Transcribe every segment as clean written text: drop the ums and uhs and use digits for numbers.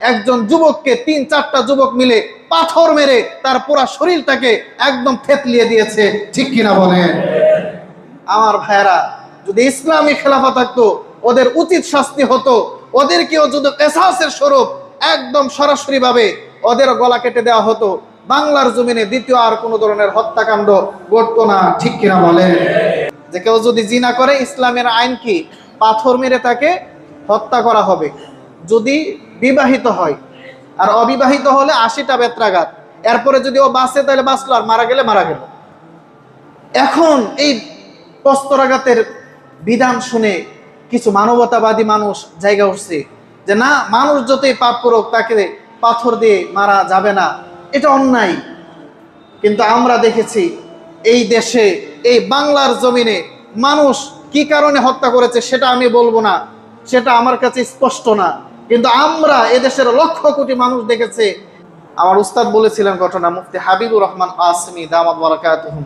একজন যুবককে 3-4টা যুবক মিলে পাথর মেরে তার পুরো শরীরটাকে একদম থেতলিয়ে দিয়েছে, ঠিক কিনা বলেন? আমার ভাইয়েরা, যদি ইসলামী খেলাফত থাকতো ওদের উচিত শাস্তি হতো, ওদেরকেও যদি কিসাসের স্বরূপ একদম সরাসরি ভাবে ওদের গলা কেটে দেওয়া হতো, বাংলার জমিনে দ্বিতীয় আর কোনো ধরনের হত্যাকাণ্ড ঘটতো না, ঠিক কিনা বলেন? যে কেউ যদি জিনা করে, ইসলামের আইন কি? পাথর মেরে তাকে হত্যা করা হবে যদি বিবাহিত হয়, আর অবিবাহিত হলে 80টা বেত্রাঘাত। এরপরে যদি ও বাঁচে তাহলে বাঁচলো, আর মারা গেলে মারা গেল। এখন এই প্রস্তরাঘাতের বিধান শুনে কিছু মানবতাবাদী মানুষ জায়গা উঠছে যে না, মানুষ যতই পাপ করুক তাকে পাথর দিয়ে মারা যাবে না, এটা অন্যায়। কিন্তু আমরা দেখেছি এই দেশে, এই বাংলার জমিনে মানুষ কি কারণে হত্যা করেছে সেটা আমি বলবো না, সেটা আমার কাছে স্পষ্ট না। কিন্তু আমরা এদেশের লক্ষ কোটি মানুষ দেখেছে। আমার উস্তাদ বলেছিলেন ঘটনা, মুফতি হাবিবুর রহমান আসমি দামাত বারাকাতুহুম।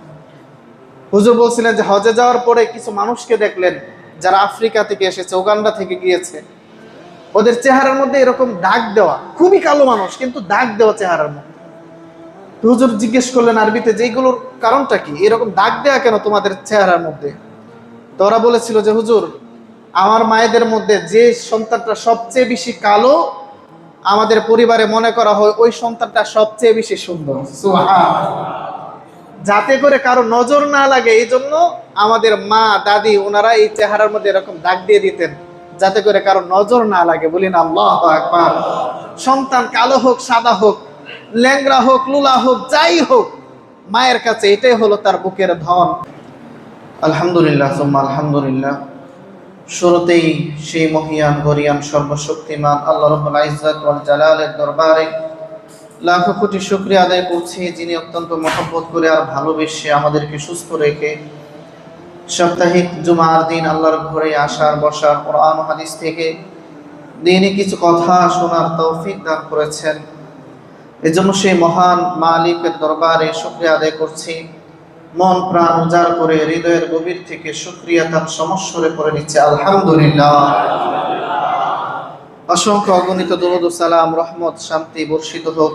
হুজুর বলছিলেন যে হজে যাওয়ার পরে কিছু মানুষকে দেখলেন যারা আফ্রিকা থেকে এসেছে, উগান্ডা থেকে গিয়েছে। ওদের চেহারার মধ্যে এরকম দাগ দেওয়া, খুবই কালো মানুষ কিন্তু দাগ দেওয়া চেহারার মধ্যে। হুজুর জিজ্ঞেস করলেন আরবিতে যে এইগুলোর কারণটা কি, এরকম দাগ দেওয়া কেন তোমাদের চেহারার মধ্যে? তো ওরা বলেছিল যে হুজুর, আমার মায়েদের মধ্যে যে সন্তানটা সবচেয়ে বেশি কালো, আমাদের পরিবারে মনে করা হয় ওই সন্তানটা সবচেয়ে বেশি সুন্দর। যাতে করে কারো নজর না লাগে, এই জন্য আমাদের মা দাদি ওনারা এই চেহারার মধ্যে এরকম দাগ দিয়ে দিতেন, যাতে করে কারো নজর না লাগে। বলি না আল্লাহু আকবার। সন্তান কালো হোক, সাদা হোক, ল্যাংড়া হোক, লুলা হোক, যাই হোক, মায়ের কাছে এটাই হলো তার বুকের ধন। আলহামদুলিল্লাহ সুম্মা আলহামদুলিল্লাহ। শুরুতেই সেই মহিয়ান গরিয়ান সর্বশক্তিমান আল্লাহ রাব্বুল ইজ্জত ওয়াল জালালের দরবারে লাখো কোটি শুকরিয়া আদায় করছি, যিনি অত্যন্ত মহব্বত করে আর ভালোবেসে আমাদেরকে সুস্থ রেখে সাপ্তাহিক জুমার দিন আল্লাহর ঘরে আসার, বসার, কোরআন ও হাদিস থেকে দিনে কিছু কথা শোনার তৌফিক দান করেছেন। এজন্য সেই মহান মালিকের দরবারে শুকরিয়া আদায় করছি। মন প্রাণ উজাড় করে হৃদয়ের গভীর থেকে শুকরিয়া তার সমস্বরে করে নিচ্ছে আলহামদুলিল্লাহ। অসংখ্য অগণিত দরুদ ও সালাম, রহমত, শান্তি বর্ষিত হোক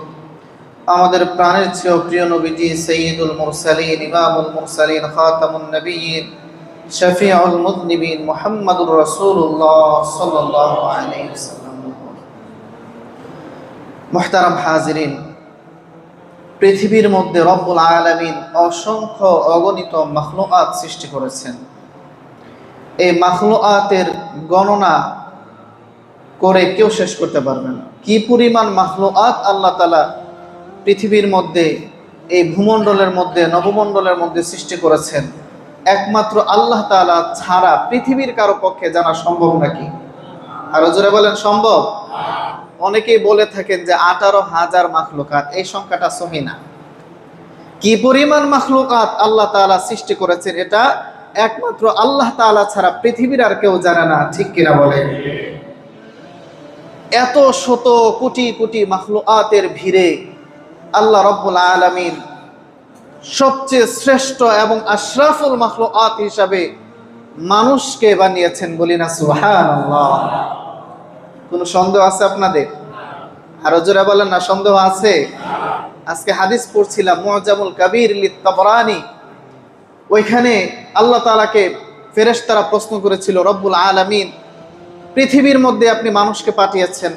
আমাদের প্রাণের চেয়েও প্রিয় নবীজি সাইয়্যিদুল মুরসালিন, ইমামুল মুরসালিন, খাতামুন নবিয়্যিন, শফিউল মুযনিবিন মুহাম্মাদুর রাসূলুল্লাহ সাল্লাল্লাহু আলাইহি ওয়াসাল্লাম। মুহতারাম হাজিরিন, পৃথিবীর মধ্যে রব্বুল আলামিন অসংখ্য অগণিত মাখলুকাত সৃষ্টি করেছেন। এই মাখলুকাতের গণনা করে কেউ শেষ করতে পারবে না। কি পরিমাণ মাখলুকাত আল্লাহ তাআলা পৃথিবীর মধ্যে, এই ভূমণ্ডলের মধ্যে, নবমণ্ডলের মধ্যে সৃষ্টি করেছেন, একমাত্র আল্লাহ তাআলা ছাড়া পৃথিবীর কারো পক্ষে জানা সম্ভব নাকি? আরো জোরে বলেন সম্ভব? অনেকেই বলে থাকেন যে 18,000 মাখলুকাত, এই সংখ্যাটা সহি না। কি পরিমাণ মাখলুকাত আল্লাহ তাআলা সৃষ্টি করেছেন, এটা একমাত্র আল্লাহ তাআলা ছাড়া পৃথিবীর আর কেউ জানে না, ঠিক কিনা বলে? এত শত কোটি কোটি মাখলুকাতের ভিড়ে আল্লাহ রাব্বুল আলামিন সবচেয়ে শ্রেষ্ঠ এবং আশরাফুল মাখলুকাত হিসাবে মানুষকে বানিয়েছেন। বলি না সুবহানাল্লাহ। কোনো সন্দেহ আছে আপনাদের? আরো জোরে বলেন না, সন্দেহ আছে? আজকে হাদিস পড়ছিলাম মুআজামুল কাবীর লিত-তাবরানী, ওইখানে আল্লাহ তাআলাকে ফেরেশতারা প্রশ্ন করেছিল, রব্বুল আলামিন, পৃথিবীর মধ্যে আপনি মানুষকে পাঠিয়েছেন,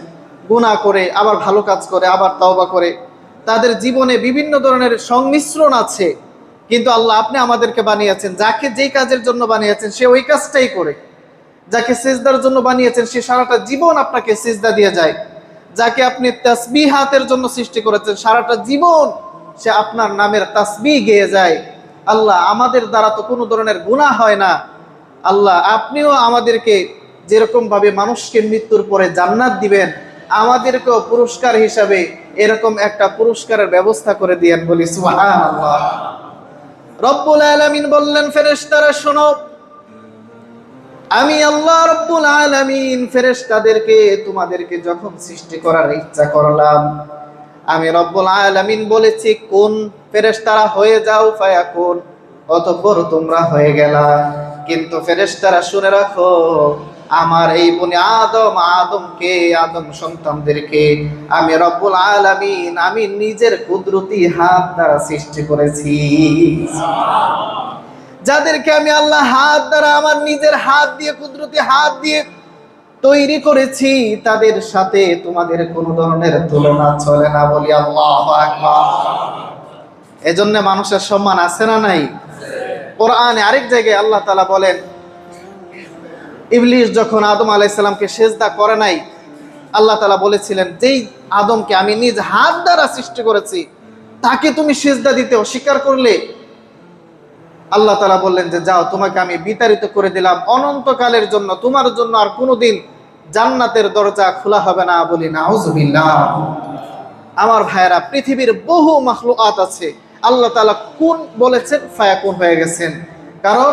গুনাহ করে, আবার ভালো কাজ করে, আবার তাওবা করে, তাদের জীবনে বিভিন্ন ধরনের সংমিশ্রণ আছে, কিন্তু আল্লাহ আপনি আমাদেরকে বানিয়েছেন, যাকে যেই কাজের জন্য বানিয়েছেন সে ওই কাজটাই করে। যাকে সিজদার জন্য বানিয়েছেন সে সারাটা জীবন আপনাকে সিজদা দিয়ে যায়। যাকে আপনি তাসবিহাতের জন্য সৃষ্টি করেছেন সারাটা জীবন সে আপনার নামের তাসবিহ গেয়ে যায়। আল্লাহ, আমাদের দ্বারা তো কোনো ধরনের গুনাহ হয় না, আল্লাহ আপনিও আমাদেরকে যেরকম ভাবে মানুষকে মৃত্যুর পরে জান্নাত দিবেন, আমাদেরকেও পুরস্কার হিসাবে এরকম একটা পুরস্কারের ব্যবস্থা করে দিয়েন। বলি সুবহানাল্লাহ। রব্বুল আলামিন বললেন, ফেরেশতারা শোনো, আমি আল্লাহ রব্বুল আলামিন ফেরেশতাদেরকে তোমাদেরকে যখন সৃষ্টি করার ইচ্ছা করলাম, আমি রব্বুল আলামিন বলেছি কোন, ফেরেশতারা হয়ে যাও, ফায়াকুন, অতঃপর তোমরা হয়ে গেলা। কিন্তু ফেরেশতারা শুনে রাখো, আমার এই বনি আদমকে, আদম সন্তানদেরকে আমি রব্বুল আলামিন আমি নিজের কুদরতি হাত দ্বারা সৃষ্টি করেছি। যাদেরকে আমি আল্লাহ হাত দ্বারা আমার নিজের হাত দিয়ে, কুদরতি হাত দিয়ে তৈরি করেছি, তাদের সাথে তোমাদের কোন ধরনের তুলনা চলে না। বলি আল্লাহু আকবার। এজন্য মানুষের সম্মান আছে না নাই? কোরআনে আরেক জায়গায় আল্লাহ তাআলা বলেন, ইবলিস যখন আদম আলাইহিস সালামকে সিজদা করে নাই, আল্লাহ তাআলা বলেছিলেন, যেই আদমকে আমি নিজ হাত দ্বারা সৃষ্টি করেছি তাকে তুমি সিজদা দিতে অস্বীকার করলে, আল্লাহ তাআলা বললেন যে যাও, তোমাকে আমি বিতাড়িত করে দিলাম অনন্তকালের জন্য, তোমার জন্য আর কোনোদিন জান্নাতের দরজা খোলা হবে না। বলি নাউজুবিল্লাহ। আমার ভাইয়েরা, পৃথিবীর বহু মাখলুকাত আছে, আল্লাহ তাআলা কুন বলেছেন ফায়াকুন হয়ে গেছেন। কারণ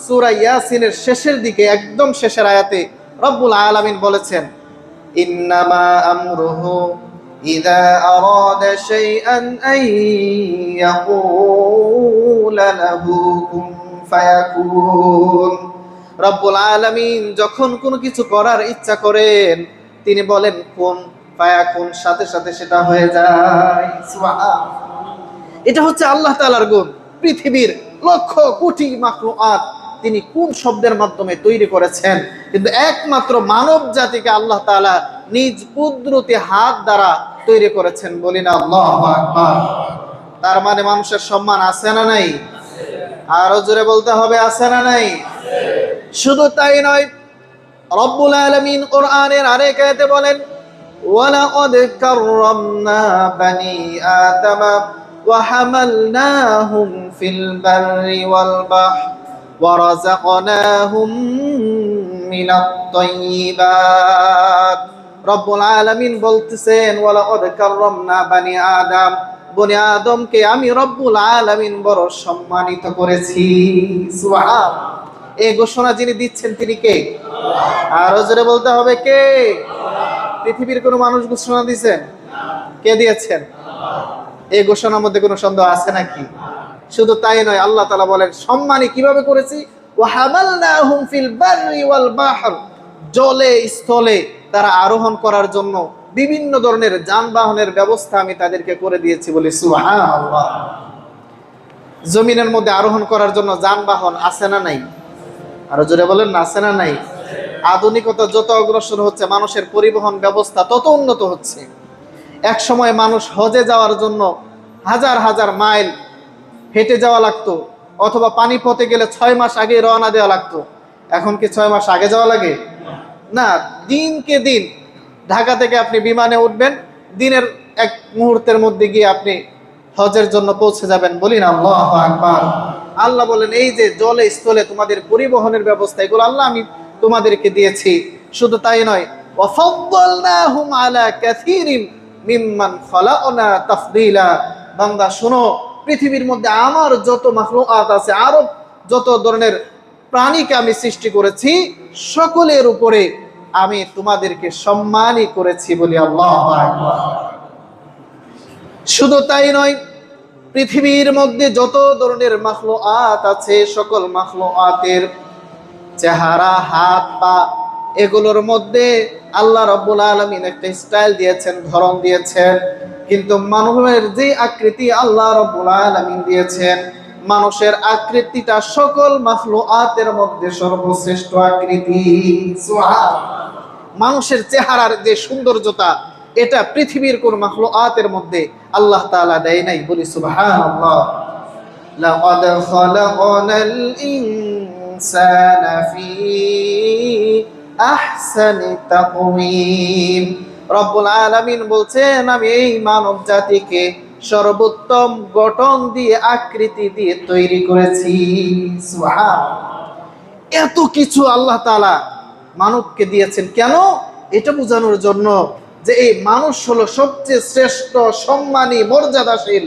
সূরা ইয়াসিনের শেষের দিকে, একদম শেষের আয়াতে রব্বুল আলামিন বলেছেন, ইন্নামা আমরুহু ইযা আরাদা শাইআন আন ইয়াকুলা লাহু কুন ফায়াকুন। রব্বুল আলামিন যখন কোনো কিছু করার ইচ্ছা করেন, তিনি বলেন কুন ফায়াকুন, সাথে সাথে সেটা হয়ে যায়। সুবহানাল্লাহ। এটা হচ্ছে আল্লাহ তাআলার গুণ। পৃথিবীর লক্ষ কোটি মাখলুকাত তিনি কোন শব্দের মাধ্যমে তৈরি করেছেন, কিন্তু একমাত্র মানব জাতিকে আল্লাহ তাআলা নিজ কুদরতি হাত দ্বারা তৈরি করেছেন। বলি না আল্লাহু আকবার। তার মানে মানুষের সম্মান আছে না নাই? আরো জোরে বলতে হবে, আছে না নাই? শুধু তাই নয়, রব্বুল আলামিন কোরআনের আরেক আয়াতে বলেন, ওয়ালাকাদ কাররামনা বানি আদামা ওয়া হামালনাহুম ফিল বাররি ওয়াল বাহর ওয়া রাযাকনাহুম মিনাত তাইয়্যিবাত। রব্বুল আলামিন বলতেছেন, ওয়ালাকাদ কাররামনা বানি আদম, বনি আদমকে আমি রব্বুল আলামিন বড় সম্মানিত করেছি। সুবহানাল্লাহ। এই ঘোষণা যিনি দিচ্ছেন তিনি কে? আরো জোরে বলতে হবে, কে? পৃথিবীর কোন মানুষ ঘোষণা দিয়েছেন? কে দিয়েছেন? এই ঘোষণার মধ্যে কোনো সন্দেহ আছে নাকি? শুধু তাই নয়, আল্লাহ তাআলা বলেন সম্মানী কিভাবে করেছি, ওয়া হামালনাহুম ফিল বাররি ওয়াল বাহর, জলে স্থলে তারা আরোহণ করার জন্য বিভিন্ন ধরনের যানবাহনের ব্যবস্থা আমি তাদেরকে করে দিয়েছি। বলি সুবহানাল্লাহ। জমিনের মধ্যে আরোহণ করার জন্য যানবাহন আছে না নাই? আরো জোরে বলেন না, আছে না নাই? আধুনিকতা যত অগ্রসর হচ্ছে, মানুষের পরিবহন ব্যবস্থা তত উন্নত হচ্ছে। এক সময় মানুষ হজে যাওয়ার জন্য হাজার হাজার মাইল হেঁটে যাওয়া লাগতো, অথবা পানিপথে গেলে 6 মাস আগে রওনা দেওয়া লাগতো। এখন কি 6 মাস আগে যাওয়া লাগে? না, দিনকে দিন ঢাকা থেকে আপনি বিমানে উঠবেন, দিনের এক মুহূর্তের মধ্যে গিয়ে আপনি হজের জন্য পৌঁছে যাবেন। বলি না আল্লাহু আকবার। আল্লাহ বলেন, এই যে জলে স্থলে তোমাদের পরিবহনের ব্যবস্থা, এগুলো আল্লাহ আমি তোমাদেরকে দিয়েছি। শুধু তাই নয়, ওয়াফাদ্দালনাহুম আলা কাসীরিম মিম্মান খালাকনা তাফদীলা। বান্দা শোনো, পৃথিবীর মধ্যে আমার যত মাখলুকাত আছে, আরো যত ধরনের প্রাণীকে আমি সৃষ্টি করেছি, সকলের উপরে আমি তোমাদেরকে সম্মানই করেছি। বলি আল্লাহু আকবার। শুধু তাই নয়, পৃথিবীর মধ্যে যত ধরনের মাখলুকাত আছে, সকল মাখলুকাতের চেহারা, হাত পা, এগুলোর মধ্যে আল্লাহ রাব্বুল আলামিন একটা স্টাইল দিয়েছেন, ধরন দিয়েছেন। কিন্তু মানুষের যে আকৃতি আল্লাহ রাব্বুল আলামিন দিয়েছেন, মানুষের আকৃতিটা সকল মাখলুকাতের মধ্যে সর্বশ্রেষ্ঠ আকৃতি। সুবহানাল্লাহ। মানুষের চেহারার যে সৌন্দর্যতা, এটা পৃথিবীর কোন মাখলুকাতের মধ্যে আল্লাহ তাআলা দেয় নাই। বলি সুবহানাল্লাহ। লাকাদ খালাকনাল ইনসানা ফি আহসানি তাকওয়িম। রব্বুল আলামিন বলছেন, আমি এই মানব জাতিকে সর্বোত্তম গঠন দিয়ে, আকৃতি দিয়ে তৈরি করেছি। সুবহানাল্লাহ। এত কিছু আল্লাহ তাআলা মানবকে দিয়েছেন কেন? এটা বোঝানোর জন্য যে এই মানুষ হলো সবচেয়ে শ্রেষ্ঠ, সম্মানী, মর্যাদাশীল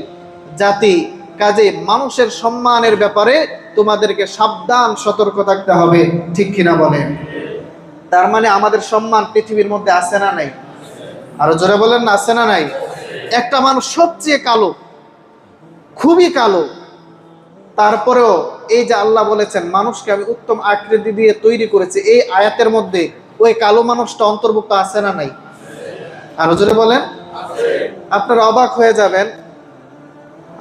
জাতি। কাজে মানুষের সম্মানের ব্যাপারে তোমাদেরকে সাবধান, সতর্ক থাকতে হবে। ঠিক কিনা বলেন? তার মানে আমাদের সম্মান পৃথিবীর মধ্যে আছে না নাই? আরো জোরে বলেন না, আছে না নাই? একটা মানুষ সবচেয়ে কালো, খুবই কালো, তারপরেও এই যে আল্লাহ বলেছেন মানুষকে আমি উত্তম আকৃতি দিয়ে তৈরি করেছি, এই আয়াতের মধ্যে ওই কালো মানুষটা অন্তর্ভুক্ত আছে না নাই? আরো জোরে বলেন। আপনারা অবাক হয়ে যাবেন।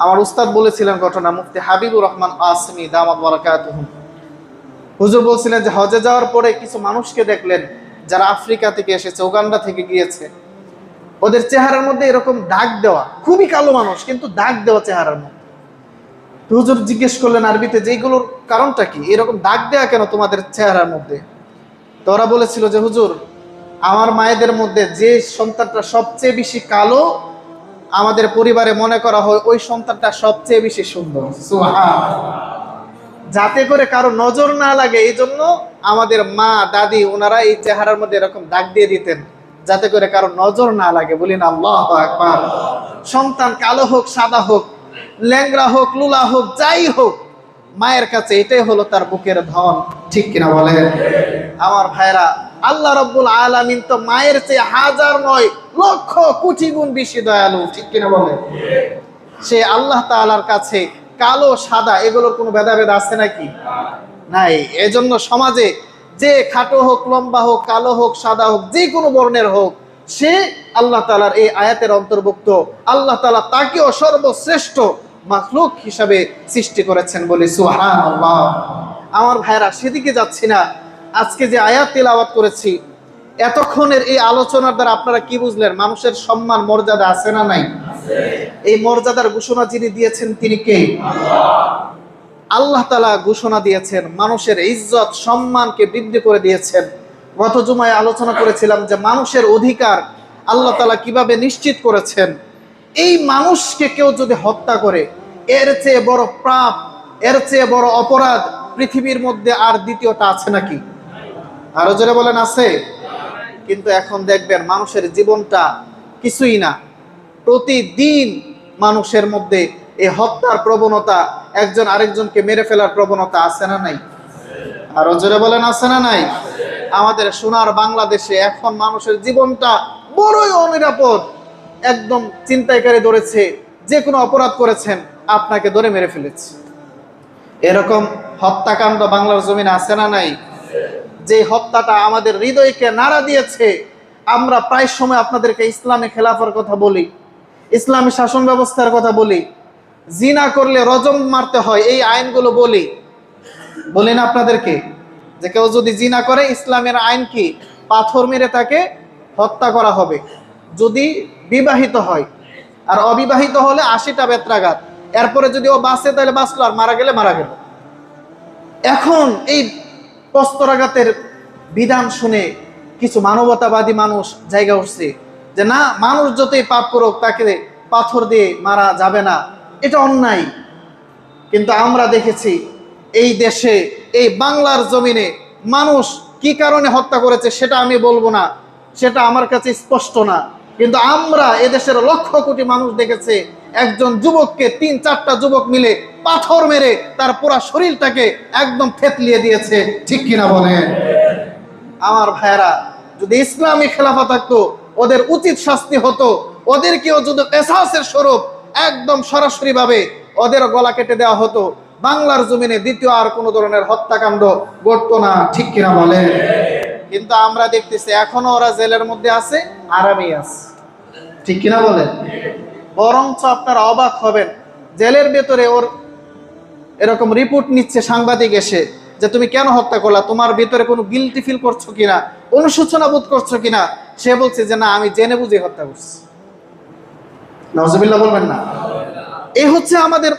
আমার উস্তাদ বলেছিলেন ঘটনা, মুফতি হাবিবুর রহমান আসমি দামাত বারাকাতুহু। হুজুর বলছিলেন যে হজে যাওয়ার পরে কিছু মানুষকে দেখলেন যারা আফ্রিকা থেকে এসেছে, উগান্ডা থেকে গিয়েছে। ওদের চেহারার মধ্যে এরকম দাগ দেওয়া, খুবই কালো মানুষ কিন্তু দাগ দেওয়া চেহারার মধ্যে। হুজুর জিজ্ঞেস করলেন আরবিতে যে এইগুলোর কারণটা কি, এরকম দাগ দেওয়া কেন তোমাদের চেহারার মধ্যে? তো ওরা বলেছিল যে হুজুর, আমার মায়েদের মধ্যে যে সন্তানটা সবচেয়ে বেশি কালো আমাদের পরিবারে মনে করা হয় ওই সন্তানটা সবচেয়ে বেশি সুন্দর। সুবহানাল্লাহ। যাতে করে কারো নজর না লাগে এই জন্য আমাদের মা দাদি ওনারা এই চেহারার মধ্যে এরকম দাগ দিয়ে দিতেন, যাতে করে কারো নজর না লাগে। বলি না আল্লাহু আকবার। সন্তান কালো হোক, সাদা হোক, ল্যাংড়া হোক, লুলা হোক, যাই হোক, মায়ের কাছে এটাই হলো তার বুকের ধন। ঠিক কিনা বলেন? আমার ভাইরা, আল্লাহ রাব্বুল আলামিন তো মায়ের চেয়ে হাজার নয় লক্ষ কোটি গুণ বেশি দয়ালু। ঠিক কিনা বলেন? সে আল্লাহ তাআলার কাছে কালো সাদা এগুলোর কোনো ভেদাভেদ আছে নাকি? নাই। এজন্য সমাজে যে খাটো হোক, লম্বা হোক, কালো হোক, সাদা হোক, যে কোনো বর্ণের হোক, সে আল্লাহ তাআলার এই আয়াতের অন্তর্ভুক্ত। আল্লাহ তাআলা তাকেও সর্বশ্রেষ্ঠ মাখলুক হিসাবে সৃষ্টি করেছেন বলে সুবহানাল্লাহ। আমার ভাইরা, সেদিকে যাচ্ছি না। আজকে যে আয়াত তেলাওয়াত করেছি, এতক্ষণের এই আলোচনার দ্বারা আপনারা কি বুঝলেন? মানুষের সম্মান মর্যাদা আছে না নাই? এই মর্যাদার ঘোষণা যিনি দিয়েছেন তিনি কে? আল্লাহ তাআলা ঘোষণা দিয়েছেন, মানুষের ইজ্জত সম্মানকে বৃদ্ধি করে দিয়েছেন। গত জুমায় আলোচনা করেছিলাম যে মানুষের অধিকার আল্লাহ তাআলা কিভাবে নিশ্চিত করেছেন। এই মানুষকে কেউ যদি হত্যা করে, এর চেয়ে বড় পাপ, এর চেয়ে বড় অপরাধ পৃথিবীর মধ্যে আর দ্বিতীয়টা আছে নাকি? আরো জোরে বলেন, আছে? কিন্তু এখন দেখবেন মানুষের জীবনটা কিছুই না। প্রতিদিন মানুষের মধ্যে এই হত্যার প্রবণতা, একজন আরেকজনকে মেরে ফেলার প্রবণতা আছে না নাই? আরো জোরে বলেন, আছে না নাই? আমাদের সোনার বাংলাদেশে এখন মানুষের জীবনটা বড়ই অনিরাপদ। একদম ছিনতাইকারী ধরেছে, যে কোনো অপরাধ করেছেন আপনাকে ধরে মেরে ফেলেছে। এরকম হত্যাকাণ্ড বাংলার জমিনে আছে না নাই? যে হত্যাটা আমাদের হৃদয়কে নাড়া দিয়েছে। আমরা প্রায় সময় আপনাদেরকে ইসলামী খেলাফার কথা বলি, ইসলামী শাসন ব্যবস্থার কথা বলি, জিনা করলে রজম মারতে হয় এই আইনগুলো বলি না আপনাদেরকে? যে কেউ যদি জিনা করে ইসলামের আইন কি? পাথর মেরে তাকে হত্যা করা হবে যদি বিবাহিত হয়, আর অবিবাহিত হলে 80টা বেত্রাঘাত। এরপরে যদি ও বাঁচে তাহলে বাঁচলো, আর মারা গেলে মারা গেল। এখন এই প্রস্তরাঘাতের বিধান শুনে কিছু মানবতাবাদী মানুষ জায়গা উঠছে যে না, মানুষ যতই পাপ করুক তাকে পাথর দিয়ে মারা যাবে না, এটা অন্যায়। কিন্তু আমরা দেখেছি এই দেশে, এই বাংলার জমিনে মানুষ কি কারণে হত্যা করেছে সেটা আমি বলবো না, সেটা আমার কাছে স্পষ্ট না। কিন্তু আমরা এদেশের লক্ষ কোটি মানুষ দেখেছে একজন যুবককে 3-4টা যুবক মিলে পাথর মেরে তার পুরা শরীরটাকে একদম থেতলিয়ে দিয়েছে। ঠিক কিনা বলেন? আমার ভাইয়েরা, যদি ইসলামী খেলাফা থাকতো ওদের উচিত শাস্তি হতো, ওদেরকেও যদি কিসাসের স্বরূপ একদম সরাসরি ভাবে ওদের গলা কেটে দেওয়া হতো, বাংলার জমিনে দ্বিতীয় আর কোনো ধরনের হত্যাকাণ্ড ঘটতো না। ঠিক কিনা বলেন? কিন্তু আমরা দেখতেছি এখনো ওরা জেলের মধ্যে আছে, আরামেই আছে। ঠিক কিনা বলেন? বরঞ্চ আপনারা অবাক হবেন, জেলের ভেতরে ওর এরকম রিপোর্ট নিচ্ছে সাংবাদিক এসে যে তুমি কেন হত্যা করলা, তোমার ভিতরে কোনো গিল্টি ফিল করছো কিনা, অনুশোচনা বোধ করছো কিনা। সে বলছে যে না, আমি জেনে বুঝে হত্যা করছি। নাউজুবিল্লাহ বলবেন না? এই হচ্ছে আমাদের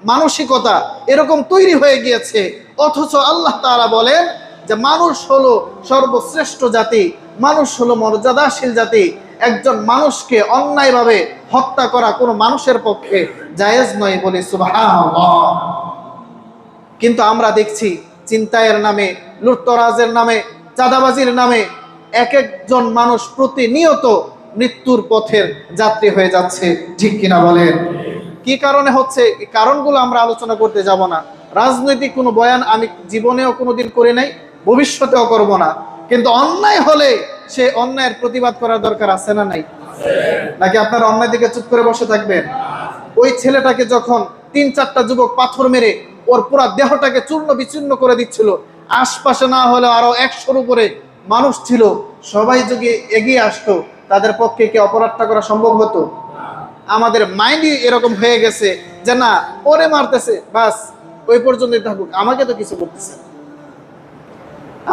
মানসিকতা, এরকম তৈরি হয়ে গিয়েছে। অথচ আল্লাহ তাআলা বলেন যে মানুষ হলো সর্বশ্রেষ্ঠ জাতি, মানুষ হলো মর্যাদাশীল জাতি। একজন মানুষকে অন্যায়ভাবে হত্যা করা কোনো মানুষের পক্ষে জায়েজ নয় বলে সুবহানাল্লাহ। কিন্তু আমরা দেখছি চিন্তায়ের নামে, লুটতরাজের নামে, চাঁদাবাজির নামে এক একজন মানুষ প্রতিনিয়ত মৃত্যুর পথের যাত্রী হয়ে যাচ্ছে। ঠিক কিনা বলেন? কি কারণে হচ্ছে? এই কারণগুলো আমরা আলোচনা করতে যাব না। রাজনৈতিক কোনো বয়ান আমি জীবনেও কোনোদিন করে নাই, ভবিষ্যতেও করব না। কিন্তু অন্যায় হলে সে অন্যায়ের প্রতিবাদ করার দরকার আছে না নাই? নাকি আপনারা অন্যায় দিকে চুপ করে বসে থাকবেন? ওই ছেলেটাকে যখন 3-4টা যুবক পাথর মেরে ওর পুরা দেহটাকে চূর্ণ বিচূর্ণ করে দিচ্ছিল। আশপাশে না হলে আরো 100-র উপরে মানুষ ছিল, সবাই যদি এগিয়ে আসতো তাদের পক্ষে কি অপরাধটা করা সম্ভব হতো? আমাদের মাইন্ডই এরকম হয়ে গেছে যে না, ওরে মারতেছে, বাস ওই পর্যন্তই থাকুক, আমাকে তো কিছু করতেছে।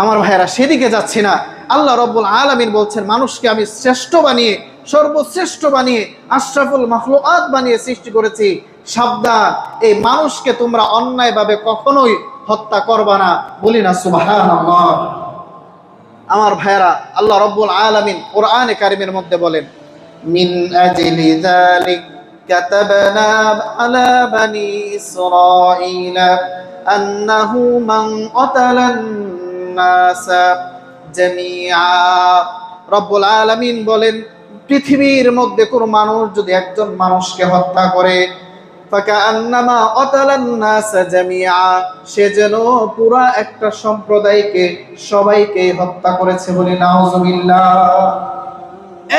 আমার ভাইয়েরা, সেদিকে যাচ্ছি না। আল্লাহ রাব্বুল আলামিন বলছেন, মানুষকে আমি শ্রেষ্ঠ বানিয়ে, সর্বশ্রেষ্ঠ বানিয়ে, আশরাফুল মাখলুকাত বানিয়ে সৃষ্টি করেছি। সাবধান, এই মানুষকে তোমরা অন্যায়ভাবে কখনোই হত্যা করবা না। বলি না সুবহানাল্লাহ। আমার ভাইয়েরা, আল্লাহ রাব্বুল আলামিন কোরআনে কারিমের মধ্যে বলেন, মিন আজলি যালিক কাতাবনা আলা বানি ইসরাঈলা আন্নাহু মান ক্বাতালান নাসা জামিআ। রব্বুল আলামিন বলেন, পৃথিবীর মধ্যে কোন মানুষ যদি একজন মানুষকে হত্যা করে, ফাকান্নামা ক্বাতালান নাসা জামিআ, সে যেন পুরা একটা সম্প্রদায়কে, সবাইকে হত্যা করেছে। বলি নাউজুবিল্লাহ।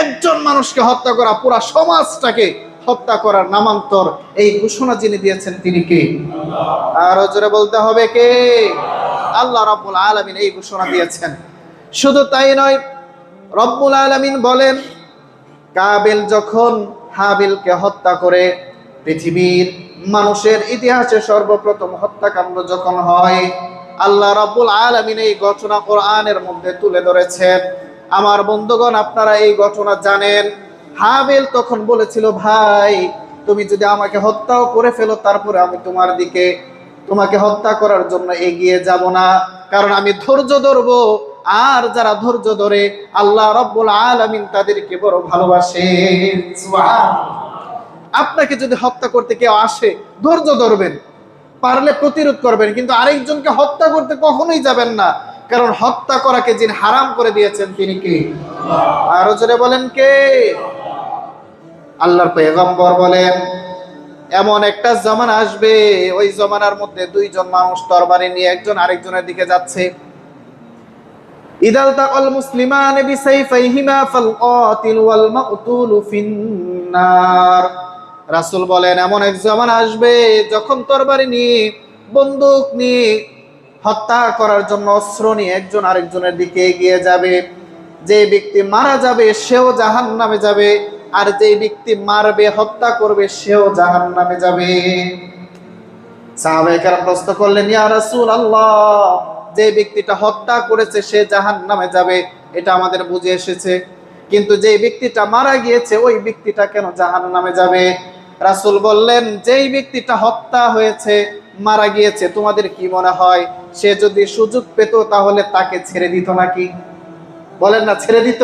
একজন মানুষকে হত্যা করা পুরা সমাজটাকে হত্যা করার নামান্তর। এই ঘোষণা যিনি দিয়েছেন তিনি কে? আর জোরে বলতে হবে কে? আল্লাহ রাব্বুল আলামিন এই ঘোষণা দিয়েছেন। শুধু তাই নয়, রব্বুল আলামিন বলেন, কাবিল যখন হাবিলকে হত্যা করে, পৃথিবীর মানুষের ইতিহাসে সর্বপ্রথম হত্যাকাণ্ড যখন হয়, আল্লাহ রাব্বুল আলামিন এই ঘটনা কোরআনের মধ্যে তুলে ধরেছেন। আমার বন্ধুগণ, আপনারা এই ঘটনা জানেন। হাবিল তখন বলেছিল, ভাই তুমি যদি আমাকে হত্যাও করে ফেলো, তারপরে আমি তোমাকে হত্যা করার জন্য এগিয়ে যাব না, কারণ আমি ধৈর্য ধরবো। আর যারা ধৈর্য ধরে আল্লাহ রাব্বুল আলামিন তাদেরকে বড় ভালোবাসেন। সুবহানাল্লাহ। আপনাকে যদি হত্যা করতে কেউ আসে, ধৈর্য ধরবেন, পারলে প্রতিরোধ করবেন, কিন্তু আরেকজনকে হত্যা করতে কখনোই যাবেন না, কারণ হত্যা করাকে যিনি হারাম করে দিয়েছেন তিনি কে? আরো জোরে বলেন কে? আল্লাহর পয়গম্বর বলেন, এমন একটা জামানা আসবে, ওই জামানার মধ্যে দুইজন মানুষ তরবারি নিয়ে একজন আরেকজনের দিকে যাচ্ছে। ইদাল তাকাল মুসলিমান বিসাইফাইহিমা ফাল কাতিল ওয়াল মাকতুলু ফিন্নার। রাসূল বলেন, এমন এক জামানা আসবে যখন তরবারি নিয়ে, বন্দুক নিয়ে, হত্যা করার জন্য অস্ত্র নিয়ে একজন আরেকজনের দিকে এগিয়ে যাবে। যে ব্যক্তি মারা যাবে সেও জাহান্নামে যাবে, আর যে ব্যক্তি মারবে, হত্যা করবে, সেও জাহান্নামে যাবে। সাহাবায়ে কেরাম প্রশ্ন করলেন, ইয়া রাসূলুল্লাহ, যে ব্যক্তিটা হত্যা করেছে সে জাহান্নামে যাবে, এটা আমাদের বুঝে এসেছে, কিন্তু যে ব্যক্তিটা মারা গিয়েছে ওই ব্যক্তিটা কেন জাহান্নামে যাবে? রাসূল বললেন, যেই ব্যক্তিটা হত্যা হয়েছে, মারা গিয়েছে, তোমাদের কি মনে হয় সে যদি সুযোগ পেত তাহলে তাকে ছেড়ে দিত নাকি? বলেন না, ছেড়ে দিত?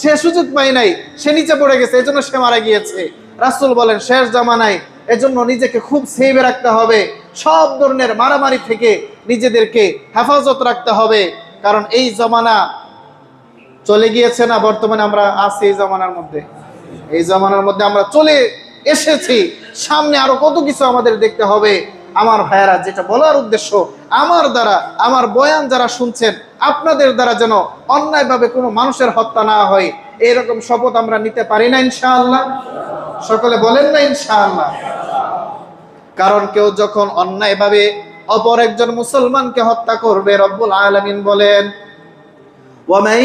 সে সুযোগ পায় নাই, সে নিচে পড়ে গেছে, এজন্য সে মারা গিয়েছে। রাসূল বলেন, শেষ জামানায় এজন্য নিজেকে খুব সেভে রাখতে হবে, সব ধরনের মারামারি থেকে নিজেদেরকে হেফাজত রাখতে হবে, কারণ এই জামানা চলে গিয়েছে না, বর্তমানে আমরা আছি এই জামানার মধ্যে। এই জামানার মধ্যে আমরা চলে এসেছি, সামনে আরো কত কিছু আমাদের দেখতে হবে। আমার ভাইয়েরা, যেটা বলার উদ্দেশ্য, আমার দ্বারা, আমার বয়ান যারা শুনছেন, আপনাদের দ্বারা যেন অন্যায়ভাবে কোনো মানুষের হত্যা না হয়, এরকম শপথ আমরা নিতে পারি না ইনশাআল্লাহ? সকলে বলেন না ইনশাআল্লাহ? কারণ কেউ যখন অন্যায়ভাবে অপর একজন মুসলমানকে হত্যা করবে, রব্বুল আলামিন বলেন, وَمَن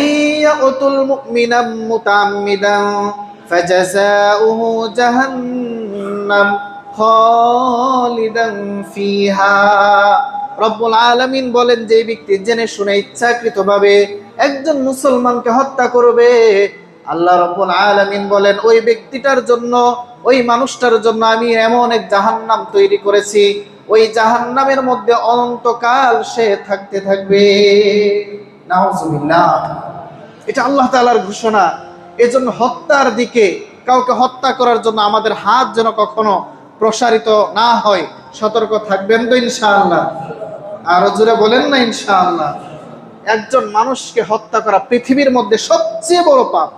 يَقْتُلْ مُؤْمِنًا مُتَعَمِّدًا فَجَزَاؤُهُ جَهَنَّمُ خَالِدًا فِيهَا। রব্বুল আলামিন বলেন, যে ব্যক্তি জেনে শুনে ইচ্ছাকৃতভাবে একজন মুসলমানকে হত্যা করবে, আল্লাহ রব্বুল আলামিন বলেন, ওই ব্যক্তিটার জন্য, ওই মানুষটার জন্য আমি এমন এক জাহান্নাম তৈরি করেছি, ওই জাহান্নামের মধ্যে অনন্তকাল সে থাকতে থাকবে। নাউজুবিল্লাহ। এটা আল্লাহ তাআলার ঘোষণা। এজন্য হত্যার দিকে, কাউকে হত্যা করার জন্য আমাদের হাত যেন কখনো প্রসারিত না হয়। সতর্ক থাকবেন তো ইনশাআল্লাহ? আরো জোরে বলেন না ইনশাআল্লাহ? একজন মানুষকে হত্যা করা পৃথিবীর মধ্যে সবচেয়ে বড় পাপ।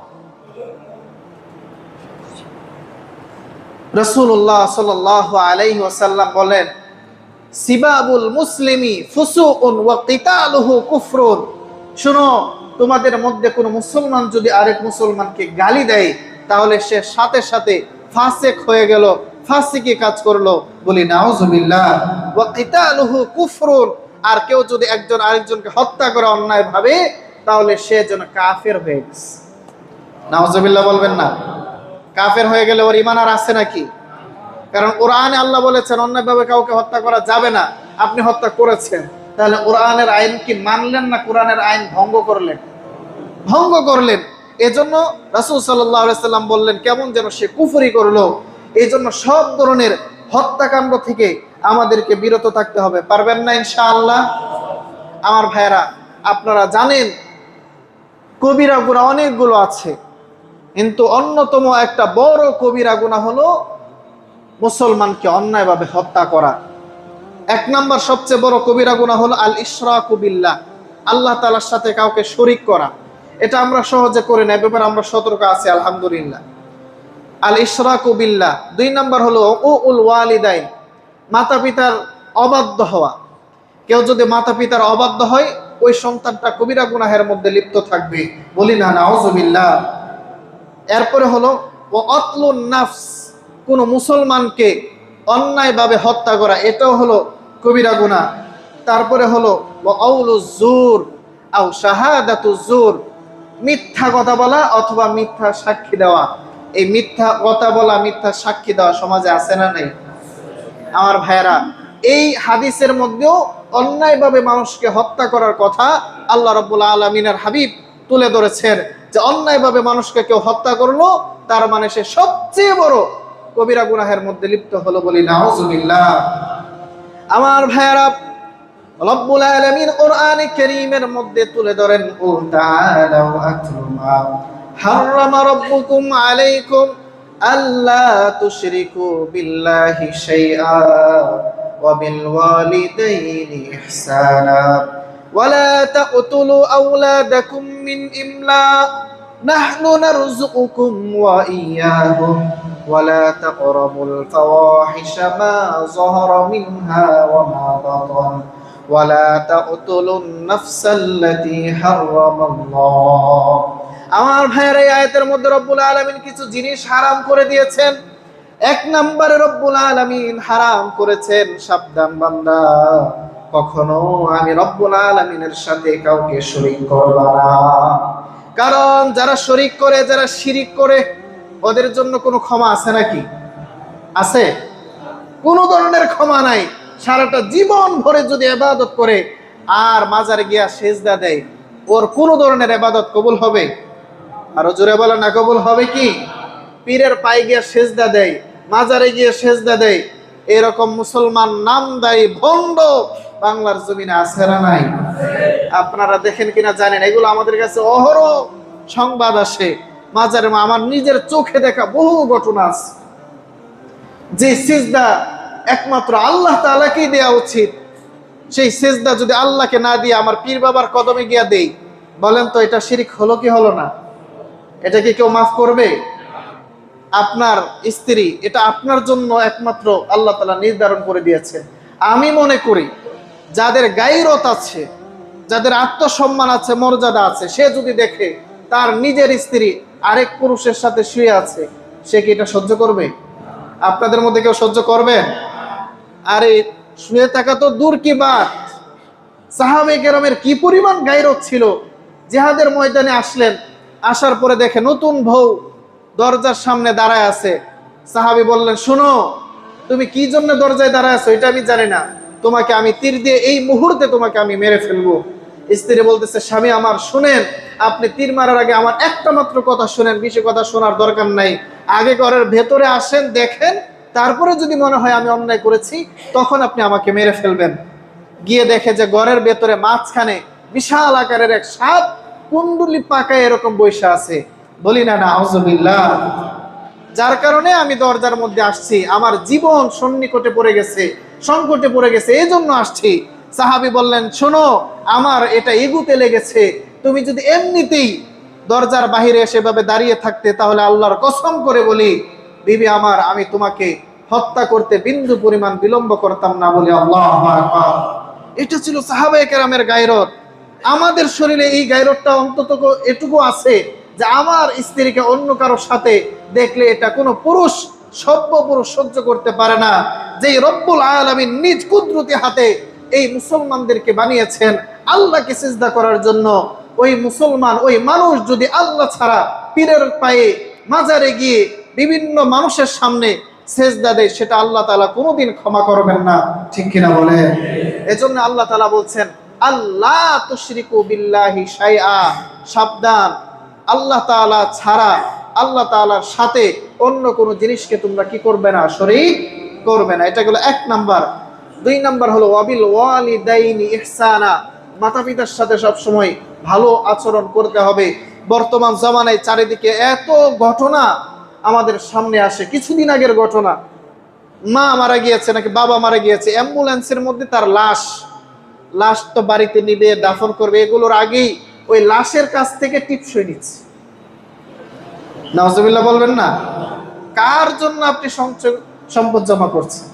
রাসূলুল্লাহ সাল্লাল্লাহু আলাইহি ওয়াসাল্লাম বলেন, সিবাবুল মুসলিমি ফুসুকুন ওয়া কিতালুহু কুফরুন। শুনো, তোমাদের মধ্যে কোনো মুসলমান যদি আরেক মুসলমানকে গালি দেয়, তাহলে সে সাথে সাথে ফাসিক হয়ে গেল, ফাসিকি কাজ করলো, বলি নাউজুবিল্লাহ। ওয়া কিতালুহু কুফরুন, আর কেউ যদি একজন আরেকজনকে হত্যা করে অন্যায় ভাবে, তাহলে সে যেন কাফের হয়ে গেছে। নাউজুবিল্লাহ বলবেন না? কাফের হয়ে গেলে ওর ঈমান আর আছে নাকি? কারণ কোরআনে আল্লাহ বলেছেন অন্যায়ভাবে কাউকে হত্যা করা যাবে না, আপনি হত্যা করেছেন, তাহলে কোরআনের আইন কি মানলেন না কোরআনের আইন ভঙ্গ করলেন? ভঙ্গ করলেন। এজন্য রাসূল সাল্লাল্লাহু আলাইহি সাল্লাম বললেন কেমন যেন সে কুফরি করলো। এই জন্য সব ধরনের হত্যাকাণ্ড থেকে আমাদেরকে বিরত থাকতে হবে। পারবেন না ইনশাআল্লাহ? আমার ভাইয়েরা, আপনারা জানেন কবিরা গুনাহ অনেকগুলো আছে, কিন্তু অন্যতম একটা বড় কবিরা গুনাহ হলো মুসলমানকে অন্যায়ভাবে হত্যা করা। এক নাম্বার সবচেয়ে বড় কবিরা গুনাহ হলো আল ইশরাকু বিল্লাহ, আল্লাহ তাআলার সাথে কাউকে শরীক করা। এটা আমরা সহজে করি না, এ ব্যাপারে আমরা সতর্ক আছি আলহামদুলিল্লাহ। আল ইশরাকু বিল্লাহ। দুই নাম্বার হলো উকুল ওয়ালিদাইন, মাতা পিতার অবাধ্য হওয়া। কেউ যদি মাতা পিতার অবাধ্য হয়, ওই সন্তানটা কবিরা গুনাহের মধ্যে লিপ্ত থাকবে, বলি না নাউজুবিল্লাহ। এরপরে হলো ও অতলুন নাফস, কোন মুসলমানকে অন্যায়ভাবে হত্যা করা, এটাও হলো কবিরা গুনাহ। তারপরে হলো ও আউলুজ জুর আও শাহাদাতুজ জুর, মিথ্যা কথা বলা অথবা মিথ্যা সাক্ষী দেওয়া। এই মিথ্যা কথা বলা, মিথ্যা সাক্ষী দেওয়া সমাজে আছে না নাই? আমার ভাইয়েরা, এই হাদিসের মধ্যেও অন্যায়ভাবে মানুষকে হত্যা করার কথা আল্লাহ রাব্বুল আলামিনের হাবিব তুলে ধরেছেন, যে অন্যায়ভাবে মানুষকে কেউ হত্যা করলো, তার মানে সে সবচেয়ে বড় কবিরা গুনাহের মধ্যে লিপ্ত হলো, বলি নাউজুবিল্লাহ। আমার ভাইয়েরা, রব্বুল আলামিন কোরআনে কারীমের মধ্যে তুলে ধরেন কুল তাআলাউ আতলু মা হাররামা রাব্বুকুম আলাইকুম আল্লা তুশরিকু বিল্লাহি শাইআ ওয়া বিল ওয়ালিদাইনি ইহসানা ওয়া লা তাকতুলু আওলাদাকুম মিন ইমলাক নাহনু নারযুকুকুম ওয়া ইয়্যাহুম ওয়া লা তাকরাবুল ফাওয়াহিশা মা যাহারা মিনহা ওয়া মা বাতান ওয়ালা তাকতুলুন নাফসাল্লাতী হারামাল্লাহ। আমার ভাইয়েরা, এই আয়াতের মধ্যে রব্বুল আলামিন কিছু জিনিস হারাম করে দিয়েছেন। এক নম্বরে রব্বুল আলামিন হারাম করেছেন, সাবধান বান্দা, কখনো আমি রব্বুল আলামিনের সাথে কাউকে শরীক করব না। কারণ যারা শরীক করে, যারা শিরিক করে, ওদের জন্য কোনো ক্ষমা আছে নাকি? আছে? কোনো ধরনের ক্ষমা নাই। সারাটা জীবন ভরে যদি ইবাদত করে আর মাজারে গিয়া সেজদা দেয়, ওর কোনো ধরনের ইবাদত কবুল হবে? আরো জোরে বলা না, কবুল হবে কি? পীরের পায়ে গিয়া সেজদা দেয়, মাজারে গিয়ে সেজদা দেয়, এরকম মুসলমান নামদারি ভণ্ড বাংলার জমিনে আছে না নাই? আপনারা দেখেন কিনা জানেন, এগুলো আমাদের কাছে অহরহ সংবাদ আসে। মাজারে আমার নিজের চোখে দেখা বহু ঘটনা আছে। যে সিজদা একমাত্র আল্লাহ তাআলাকেই দেয়া উচিত, সেই সিজদা যদি আল্লাহকে না দিয়ে আমার পীর বাবার কদমে গিয়া দেই, বলেন তো এটা শিরক হলো কি হলো না? এটা কি কেউ মাফ করবে? আপনার স্ত্রী, এটা আপনার জন্য একমাত্র আল্লাহ তাআলা নির্ধারণ করে দিয়েছে। আমি মনে করি যাদের গায়রত আছে, যাদের আত্মসম্মান আছে, মর্যাদা আছে, সে যদি দেখে তার নিজের স্ত্রী আরেক পুরুষের সাথে শুয়ে আছে, সে কি এটা সহ্য করবে? আপনাদের মধ্যে কেউ সহ্য করবে? আরে শুয়ে থাকা তো দূর কি বাত, সাহাবায়ে কেরামের কি পরিমাণ গায়রত ছিল। জিহাদের ময়দানে আসলেন, আসার পরে দেখে নতুন বউ দরজার সামনে দাঁড়ায় আছে। সাহাবী বললেন, শোনো, তুমি কি জন্য দরজায় দাঁড়ায় আছো এটা আমি জানি না, তোমাকে আমি তীর দিয়ে এই মুহূর্তে তোমাকে আমি মেরে ফেলবো। স্ত্রী বলতেছে, স্বামী আমার শুনেন, আপনি তীর মারার আগে আমার একটা মাত্র কথা শুনেন, বেশি কথা শোনার দরকার নাই। আগে ঘরের ভেতরে আসেন, দেখেন, তারপরে যদি মনে হয় আমি অন্যায় করেছি, তখন আপনি আমাকে মেরে ফেলবেন। গিয়ে দেখে যে ঘরের ভেতরে মাঝখানে বিশাল আকারের এক সাপ কুণ্ডুলি পাকায় এরকম বৈশা আছে, বলি না নাউজুবিল্লাহ। যার কারণে আমি দরজার মধ্যে আসছি, আমার জীবন সন্নিকটে পড়ে গেছে, সংকটে পড়ে গেছে, এই জন্য আসছি। সাহাবী বললেন, শোনো, আমার এটা এগুতে লেগেছে, তুমি যদি এমনিতেই দরজার বাহিরে সেভাবে দাঁড়িয়ে থাকতে, তাহলে আল্লাহর কসম করে বলি বিবি আমার, আমি তোমাকে হত্যা করতে বিন্দু পরিমাণ বিলম্ব করতাম না, বলে আল্লাহু আকবার। এটা ছিল সাহাবায়ে কেরামের গায়রত। আমাদের শরীরে এই গায়রতটা অন্তত এটুকু আছে যে আমার স্ত্রীকে অন্য কারোর সাথে দেখলে এটা কোনো পুরুষ সভ্যপুরুষ সহ্য করতে পারে না। যেই রব্বুল আলামিন নিজ কুদরতি হাতে এই মুসলমানদেরকে বানিয়েছেন আল্লাহকে সিজদা করার জন্য, ওই মুসলমান ওই মানুষ যদি আল্লাহ ছাড়া পীরের পায়ে মাজারে গিয়ে বিভিন্ন মানুষের সামনে সেজদা দেয়, সেটা আল্লাহ তাআলা কোনোদিন ক্ষমা করবেন না। ঠিক কিনা বলে? এজন্য আল্লাহ তাআলা বলছেন আল্লাহ তুশরিকু বিল্লাহি শাইআ, সাবধান, আল্লাহ তাআলা ছাড়া, আল্লাহ তাআলার সাথে অন্য কোনো জিনিসকে তোমরা কি করবে না? শরীক করবে না। এটা হলো 1 নাম্বার। 2 নাম্বার হলো ওয়াবিল ওয়ালিদাইনি ইহসানা, মাতা পিতার সাথে সব সময় ভালো আচরণ করতে হবে। বর্তমান জামানায় চারিদিকে এত ঘটনা আমাদের সামনে আসে। কিছুদিন আগের ঘটনা, মা মারা গিয়েছে নাকি বাবা মারা গিয়েছে, অ্যাম্বুলেন্সের মধ্যে তার লাশ তো বাড়িতে নিবে, দাফন করবে, এগুলোর আগেই ওই লাশের কাছ থেকে টিপসই নিচ্ছে। নাউজুবিল্লাহ বলবেন না? কার জন্য আপনি সম্পদ জমা করছেন?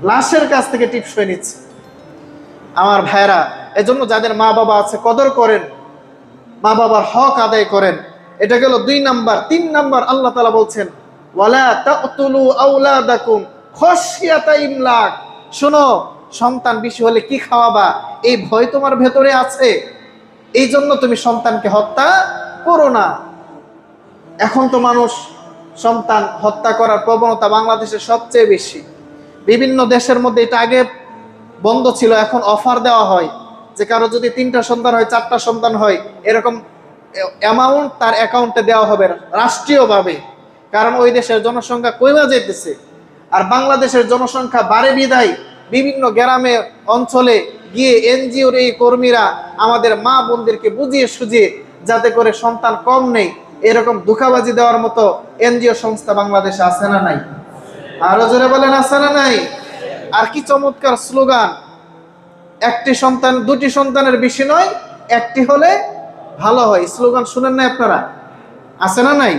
লাশের কাছ থেকে টিপসই নিচ্ছে। আমার ভাইরা, এজন্য যাদের মা বাবা আছে কদর করেন, মা বাবার হক আদায় করেন। এটা গেল 2 নাম্বার। 3 নাম্বার আল্লাহ তাআলা বলছেন ওয়ালা তাকতুলু আওলাদাকুম খাশিয়াতা ইমলাক, শোনো, সন্তান বেশি হলে কি খাওয়াবা এই ভয় তোমার ভেতরে আছে, এই জন্য তুমি সন্তানকে হত্যা করো না। এখন তো মানুষ সন্তান হত্যা করার প্রবণতা বাংলাদেশে সবচেয়ে বেশি। বিভিন্ন দেশের মধ্যে এটা আগে বন্ধ ছিল, এখন অফার দেওয়া হয় যে কারো যদি 3টা সন্তান হয়, 4টা সন্তান হয়, এরকম অ্যামাউন্ট তার অ্যাকাউন্টে দেওয়া হবে রাষ্ট্রীয়ভাবে। কারণ ওই দেশের জনসংখ্যা কমে যেতেছে, আর বাংলাদেশের জনসংখ্যা বাড়ে বিদায় বিভিন্ন গ্রামে অঞ্চলে গিয়ে এনজিওর এই কর্মীরা আমাদের মা বোনদেরকে বুঝিয়ে সুঝিয়ে যাতে করে সন্তান কম নেই, এরকম ধোঁকাবাজি দেওয়ার মতো এনজিও সংস্থা বাংলাদেশে আছে না নাই? আরো জোরে বলেন, আছে না নাই? আর কি চমৎকার স্লোগান, 1টি সন্তান 2টি সন্তানের বেশি নয়, 1টি হলে ভালো হয়। স্লোগান শুনেন না আপনারা? আছে না নাই?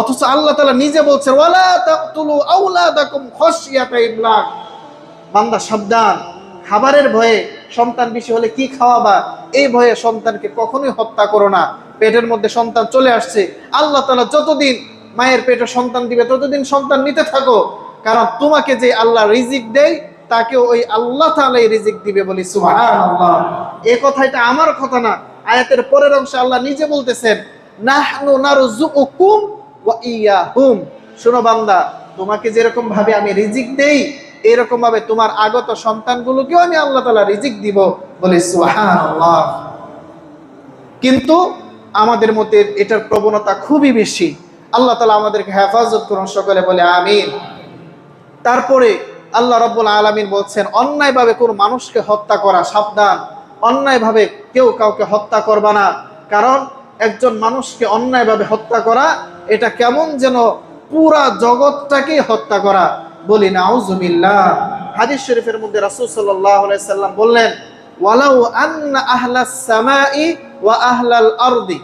অথচ আল্লাহ তাআলা নিজে বলছেন ওয়ালা তাকতুলু আওলাদাকুম খাশিয়াতা ইমলাক, বান্দা সাবধান, খাবারের ভয়ে সন্তান বেশি হলে কি খাওয়াবা এই ভয়ে সন্তানকে কখনোই হত্যা করো না। পেটের মধ্যে সন্তান চলে আসছে, আল্লাহ তাআলা যতদিন মায়ের পেটে সন্তান দিবে ততদিন সন্তান নিতে থাকো, কারণ তোমাকে যে আল্লাহ রিজিক দেয় তাকে ওই আল্লাহ তাআলাই রিজিক দিবে। বলি সুবহানাল্লাহ। এই কথাটা আমার কথা না, আয়াতের পরের অংশে আল্লাহ নিজে বলতেছেন নাহনু নারযুকুকুম ওয়া ইয়াহুম, শোনো বান্দা, তোমাকে যেরকম ভাবে আমি রিজিক দেই এরকম ভাবে তোমার আগত সন্তানগুলোকেও আমি আল্লাহ তাআলা রিজিক দিব। বলি সুবহানাল্লাহ। কিন্তু আমাদের মধ্যে এটার প্রবণতা খুবই বেশি। আল্লাহ তাআলা আমাদেরকে হেফাজত করুন, সকলে বলে আমিন। তারপরে আল্লাহ রাব্বুল আলামিন বলছেন অন্যায়ভাবে কোনো মানুষকে হত্যা করা, সাবধান, অন্যায়ভাবে কেউ কাউকে হত্যা করবা না। কারণ একজন মানুষকে অন্যায়ভাবে হত্যা করা এটা কেমন যেন পুরা জগৎটাকেই হত্যা করা। বলি নাউজুবিল্লাহ। হাদিস শরীফের মধ্যে রাসূল সাল্লাল্লাহু আলাইহি সাল্লাম বললেন ওয়ালাউ আন্না আহলাস সামাই ওয়া আহলাল আরদি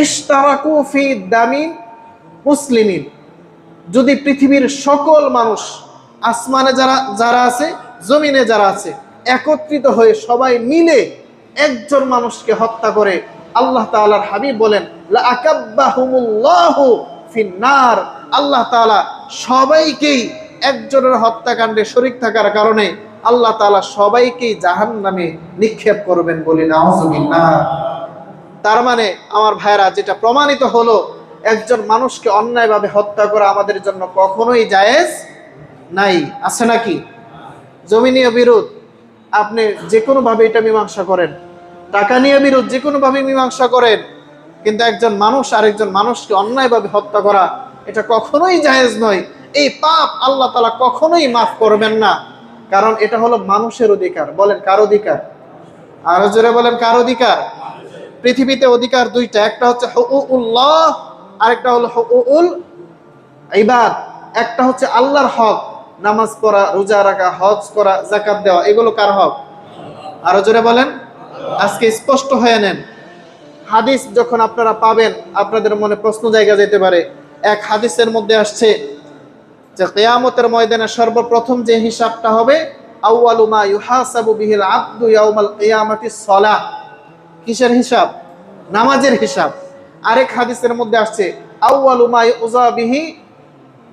ইশতারাকু ফি দামি মুসলিমিন, যদি পৃথিবীর সকল মানুষ, আসমানে যারা আছে জমিনে যারা আছে, একত্রিত হয়ে সবাই মিলে একজন মানুষকে হত্যা করে, আল্লাহ তাআলার হাবিব বলেন লা আকাব্বাহুমুল্লাহু ফিন্নার, আল্লাহ তাআলা সবাইকেই একজনের হত্যাকাণ্ডে শরীক থাকার কারণে আল্লাহ তাআলা সবাইকেই জাহান্নামে নিক্ষেপ করবেন। বলি নাউজুবিল্লাহ। তার মানে আমার ভাইরা, যেটা প্রমাণিত হলো একজন মানুষকে অন্যায়ভাবে হত্যা করা আমাদের জন্য কখনোই জায়েজ নাই। আছে নাকি? জমি নিয়ে বিরোধ, আপনি যে কোনো ভাবে এটা মীমাংসা করেন, টাকা নিয়ে বিরোধ যে কোনো ভাবে মীমাংসা করেন, কিন্তু একজন মানুষ আরেকজন মানুষকে অন্যায়ভাবে হত্যা করা এটা কখনোই জায়েজ নয়। এই পাপ আল্লাহ তাআলা কখনোই মাফ করবেন না, কারণ এটা হলো মানুষের অধিকার। বলেন কার অধিকার? আরো জোরে বলেন কার অধিকার? পৃথিবীতে অধিকার 2টা, একটা হচ্ছে হুকুকুল্লাহ, আরেকটা হলো হুকুকুল ইবাদ। একটা হচ্ছে আল্লাহর হক, নামাজ পড়া, রোজা রাখা, হজ করা, যাকাত দেওয়া, এগুলো কার হক? আরো জোরে বলেন। আজকে স্পষ্ট হয়ে নেন, হাদিস যখন আপনারা পাবেন আপনাদের মনে প্রশ্ন জায়গা যেতে পারে। এক হাদিসের মধ্যে আসছে যে কিয়ামতের ময়দানে সর্বপ্রথম যে হিসাবটা হবে আউয়ালু মা ইউহাসাবু বিহিল আবদু ইয়াউমাল কিয়ামাতিস সালাহ। কিসের হিসাব? নামাজের হিসাব। আরেক হাদিসের মধ্যে আসছে আউয়ালু মা ইউযা বিহি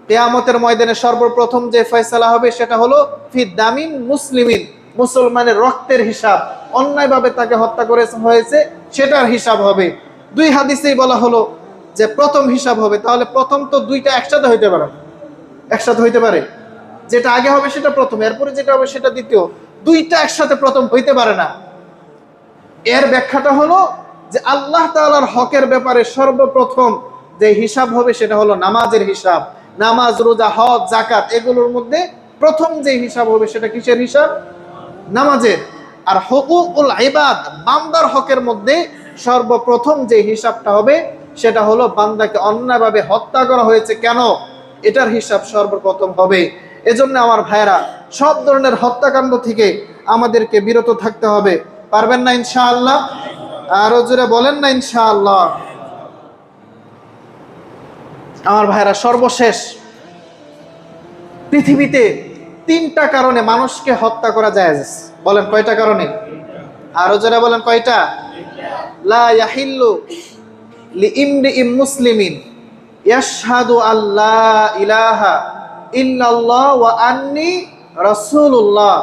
কিয়ামতের ময়দানে সর্বপ্রথম যে ফয়সালা হবে সেটা হলো ফি দামিন মুসলিমিন, মুসলমানের রক্তের হিসাব, অন্যায়ভাবে তাকে হত্যা করে হয়েছে সেটার হিসাব হবে। দুই হাদিসেই বলা হলো যে প্রথম হিসাব হবে। তাহলে প্রথম তো দুইটা একসাথে হইতে পারে, একসাথে হইতে পারে, যেটা আগে হবে সেটা প্রথম, এরপরে যেটা হবে সেটা দ্বিতীয়, দুইটা একসাথে প্রথম হইতে পারে না। এর ব্যাখ্যাটা হলো যে আল্লাহ তাআলার হকের ব্যাপারে সর্বপ্রথম যে হিসাব হবে সেটা হলো নামাজের হিসাব। নামাজ, রোজা, হজ, যাকাত এগুলোর মধ্যে প্রথম যে হিসাব হবে সেটা কিসের হিসাব? নামাজের। আর হুকুকুল ইবাদ, বান্দার হকের মধ্যে সর্বপ্রথম যে হিসাবটা হবে সেটা হলো বান্দাকে অন্যায়ভাবে হত্যা করা হয়েছে কেন, এটার হিসাব সর্বপ্রথম হবে। এজন্য আমার ভাইরা, সব ধরনের হত্যাকাণ্ড থেকে আমাদেরকে বিরত থাকতে হবে। পারবেন না ইনশাআল্লাহ? আরো জোরে বলেন না ইনশাআল্লাহ? আমার ভাইরা, সর্বশেষ পৃথিবীতে তিনটা কারণে মানুষকে হত্যা করা জায়েজ। বলেন কয়টা কারণে? আরো জোরে বলেন কয়টা? লা ইয়াহিল্লু লিইমরিইম মুসলিমিন ইয়াশহাদু আল্লা ইলাহা ইল্লাল্লাহ ওয়া আন্নী রাসূলুল্লাহ।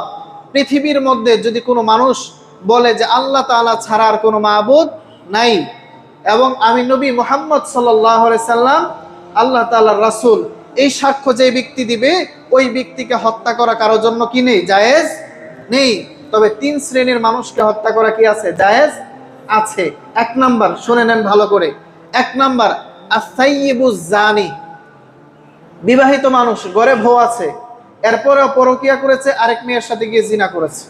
পৃথিবীর মধ্যে যদি কোনো মানুষ বলে যে আল্লাহ তাআলা ছাড়া আর কোনো মাবুদ নাই এবং আমি নবী মুহাম্মদ সাল্লাল্লাহু আলাইহি সাল্লাম আল্লাহ তাআলার রাসূল, এই সাক্ষ্য যে ব্যক্তি দিবে ওই ব্যক্তিকে হত্যা করা কারোর জন্য কি নেই? জায়েজ নেই। তবে তিন শ্রেণীর মানুষকে হত্যা করা কি আছে? জায়েজ আছে। এক নাম্বার, শুনে নেন ভালো করে, এক নাম্বার আস-সাইয়্যিবুজ জানি, বিবাহিত মানুষ, ঘরে বউ আছে, এরপরে পরকিয়া করেছে, আরেক মেয়ের সাথে গিয়ে জিনা করেছে।